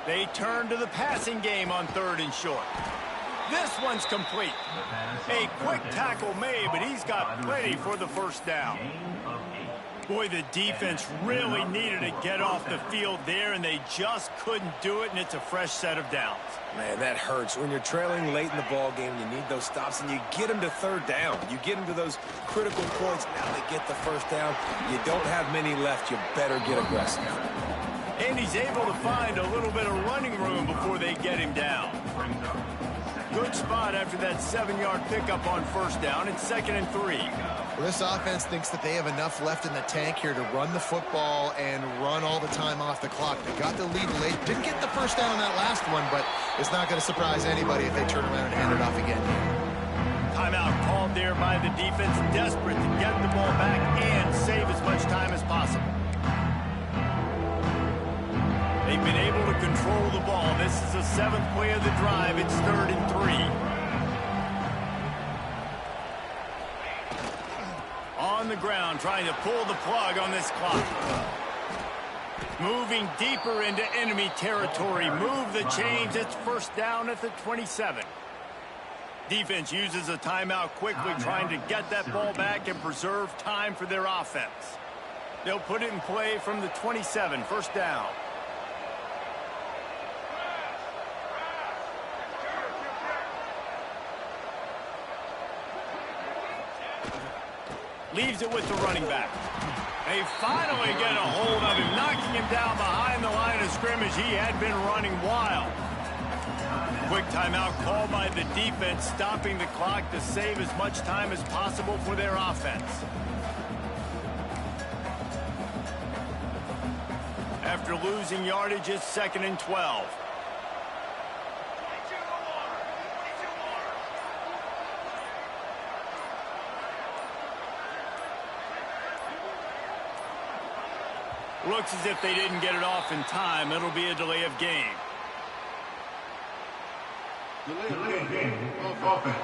3. They turn to the passing game on 3rd and short. This one's complete. A quick tackle made, but he's got plenty for the first down. Boy, the defense really needed to get off the field there, and they just couldn't do it, and it's a fresh set of downs. Man, that hurts. When you're trailing late in the ball game, you need those stops, and you get them to 3rd down. You get them to those critical points. Now they get the first down. You don't have many left. You better get aggressive. And he's able to find a little bit of running room before they get him down. Good spot after that 7-yard pickup on first down. It's 2nd and 3. Well, this offense thinks that they have enough left in the tank here to run the football and run all the time off the clock. They got the lead late. Didn't get the first down on that last one, but it's not going to surprise anybody if they turn around and hand it off again. Timeout called there by the defense, desperate to get the ball back and save as much time as possible. They've been able to control the ball. This is the 7th play of the drive. It's 3rd and 3. On the ground, trying to pull the plug on this clock. Moving deeper into enemy territory. Move the chains. It's first down at the 27. Defense uses a timeout quickly, trying to get that ball back and preserve time for their offense. They'll put it in play from the 27, first down. Leaves it with the running back. They finally get a hold of him, knocking him down behind the line of scrimmage. He had been running wild. Quick Quick timeout called by the defense, stopping the clock to save as much time as possible for their offense. After losing yardage, it's 2nd and 12. Looks as if they didn't get it off in time. It'll be a delay of game. Delay of game. Offense.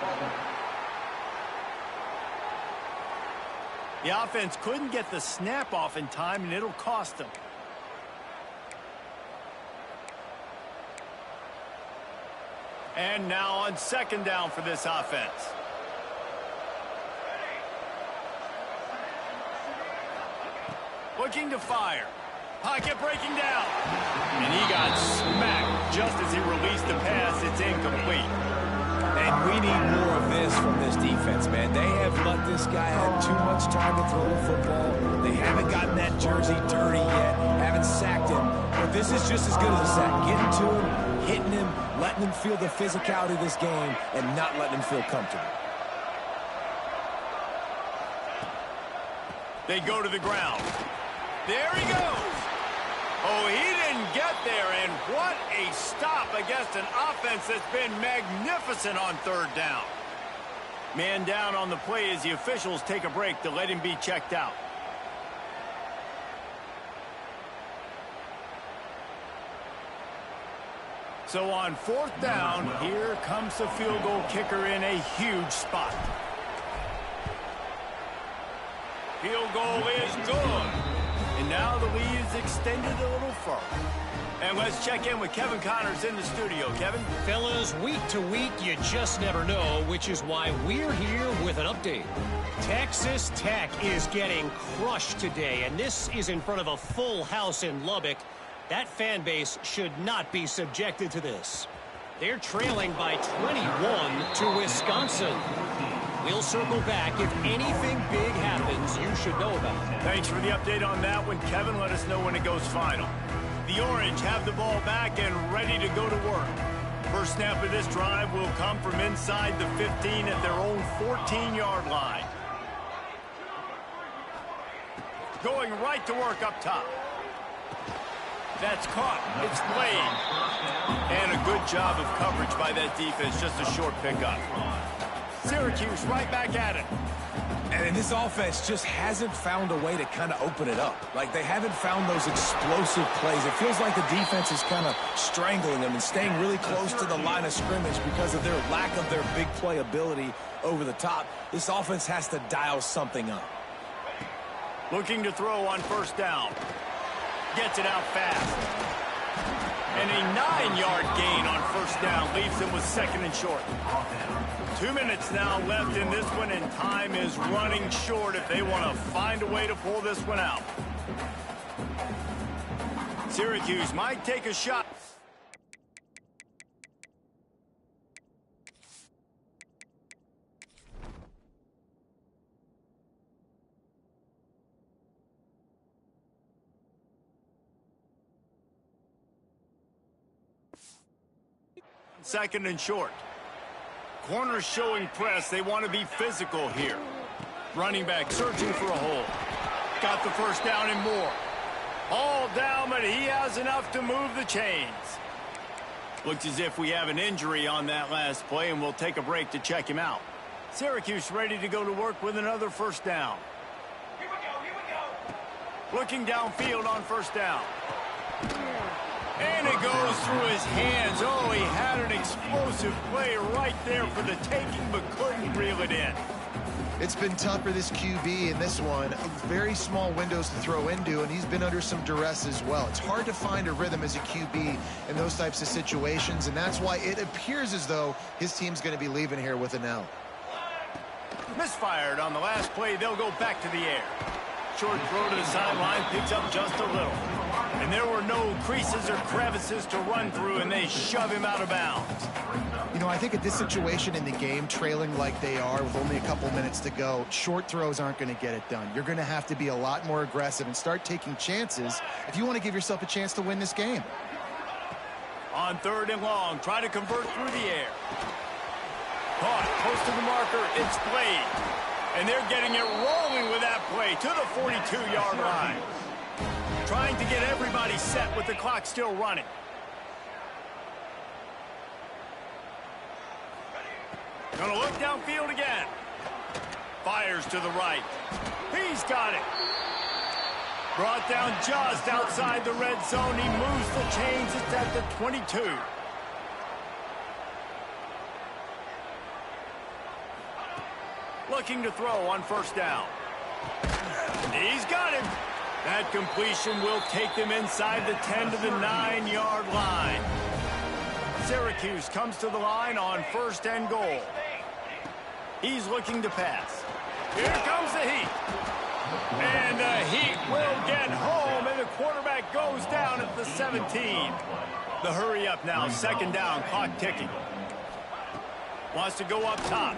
The offense couldn't get the snap off in time, and it'll cost them. And now on 2nd down for this offense. Looking to fire. Pocket breaking down. And he got smacked just as he released the pass. It's incomplete. And we need more of this from this defense, man. They have let this guy have too much time to throw the football. They haven't gotten that jersey dirty yet, haven't sacked him. But this is just as good as a sack. Getting to him, hitting him, letting him feel the physicality of this game, and not letting him feel comfortable. They go to the ground. There he goes. Oh, he didn't get there, and what a stop against an offense that's been magnificent on 3rd down. Man down on the play as the officials take a break to let him be checked out. So on 4th down, here comes the field goal kicker in a huge spot. Field goal is good. And now the lead is extended a little further. And let's check in with Kevin Connors in the studio. Kevin? Fellas, week to week, you just never know, which is why we're here with an update. Texas Tech is getting crushed today, and this is in front of a full house in Lubbock. That fan base should not be subjected to this. They're trailing by 21 to Wisconsin. We'll circle back. If anything big happens, you should know about it. Thanks for the update on that one, Kevin. Let us know when it goes final. The Orange have the ball back and ready to go to work. First snap of this drive will come from inside the 15 at their own 14-yard line. Going right to work up top. That's caught. It's played. And a good job of coverage by that defense. Just a short pickup. Syracuse right back at it. And this offense just hasn't found a way to kind of open it up. Like, they haven't found those explosive plays. It feels like the defense is kind of strangling them and staying really close to the line of scrimmage because of their lack of their big play ability over the top. This offense has to dial something up. Looking to throw on 1st down. Gets it out fast. And a 9-yard gain on 1st down leaves him with 2nd and short. 2 minutes now left in this one, and time is running short if they want to find a way to pull this one out. Syracuse might take a shot. Second and short. Corners showing press. They want to be physical here. Running back searching for a hole. Got the 1st down and more. All down, but he has enough to move the chains. Looks as if we have an injury on that last play, and we'll take a break to check him out. Syracuse ready to go to work with another 1st down. Here we go. Looking downfield on 1st down. And it goes through his hands. Oh, he had an explosive play right there for the taking, but couldn't reel it in. It's been tough for this QB in this one. Very small windows to throw into, and he's been under some duress as well. It's hard to find a rhythm as a QB in those types of situations, and that's why it appears as though his team's going to be leaving here with an L. Misfired on the last play. They'll go back to the air. Short throw to the sideline, picks up just a little. And there were no creases or crevices to run through, and they shove him out of bounds. You know, I think at this situation in the game, trailing like they are with only a couple minutes to go, short throws aren't going to get it done. You're going to have to be a lot more aggressive and start taking chances if you want to give yourself a chance to win this game. On 3rd and long, try to convert through the air. Caught, close to the marker, it's Blade. And they're getting it rolling with that play to the 42-yard line. Trying to get everybody set with the clock still running. Gonna look downfield again. Fires to the right. He's got it. Brought down just outside the red zone. He moves the chains. It's at the 22. Looking to throw on 1st down. He's got him. That completion will take them inside the 10 to the 9-yard line. Syracuse comes to the line on 1st and goal. He's looking to pass. Here comes the Heat. And the Heat will get home, and the quarterback goes down at the 17. The hurry up now, 2nd down, clock ticking. Wants to go up top.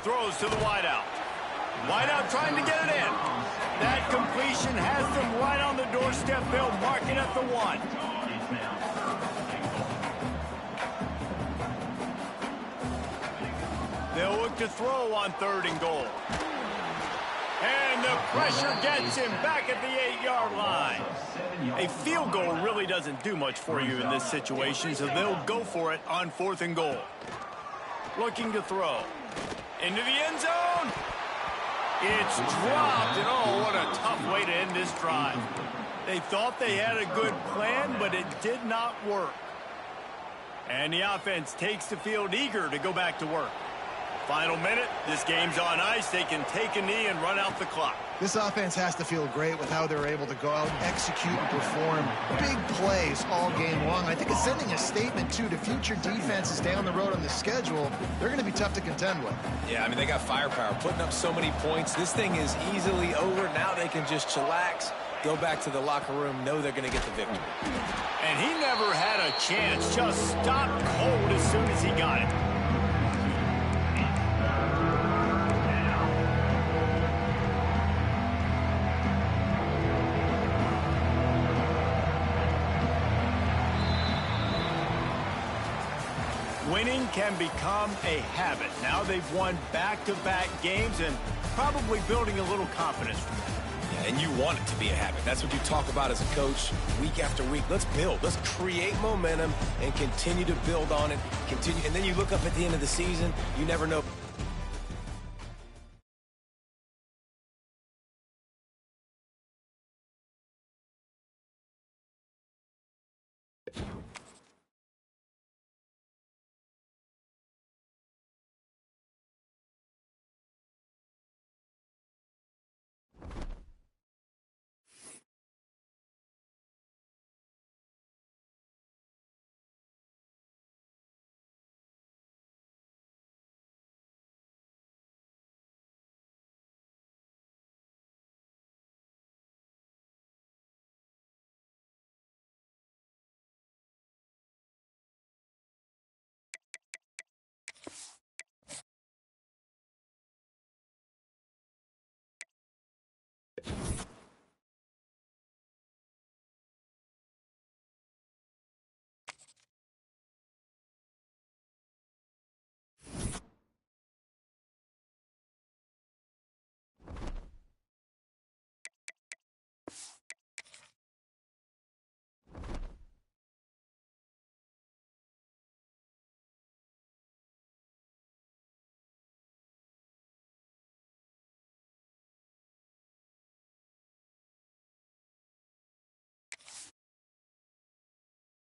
Throws to the wideout. Wideout trying to get it in. That completion has them right on the doorstep. They'll mark it at the 1. They'll look to throw on 3rd and goal. And the pressure gets him back at the 8-yard line. A field goal really doesn't do much for you in this situation, so they'll go for it on 4th and goal. Looking to throw. Into the end zone. It's dropped, and oh, what a tough way to end this drive. They thought they had a good plan, but it did not work. And the offense takes the field eager to go back to work. Final minute, this game's on ice. They can take a knee and run out the clock. This offense has to feel great with how they're able to go out, execute, and perform big plays all game long. I think it's sending a statement, too, to future defenses down the road on the schedule. They're going to be tough to contend with. Yeah, I mean, they got firepower, putting up so many points. This thing is easily over. Now they can just chillax, go back to the locker room, know they're going to get the victory. And he never had a chance. Just stopped cold as soon as he got it. Winning can become a habit. Now they've won back-to-back games and probably building a little confidence from that. Yeah, and you want it to be a habit. That's what you talk about as a coach week after week. Let's build. Let's create momentum and continue to build on it. And then you look up at the end of the season, you never know.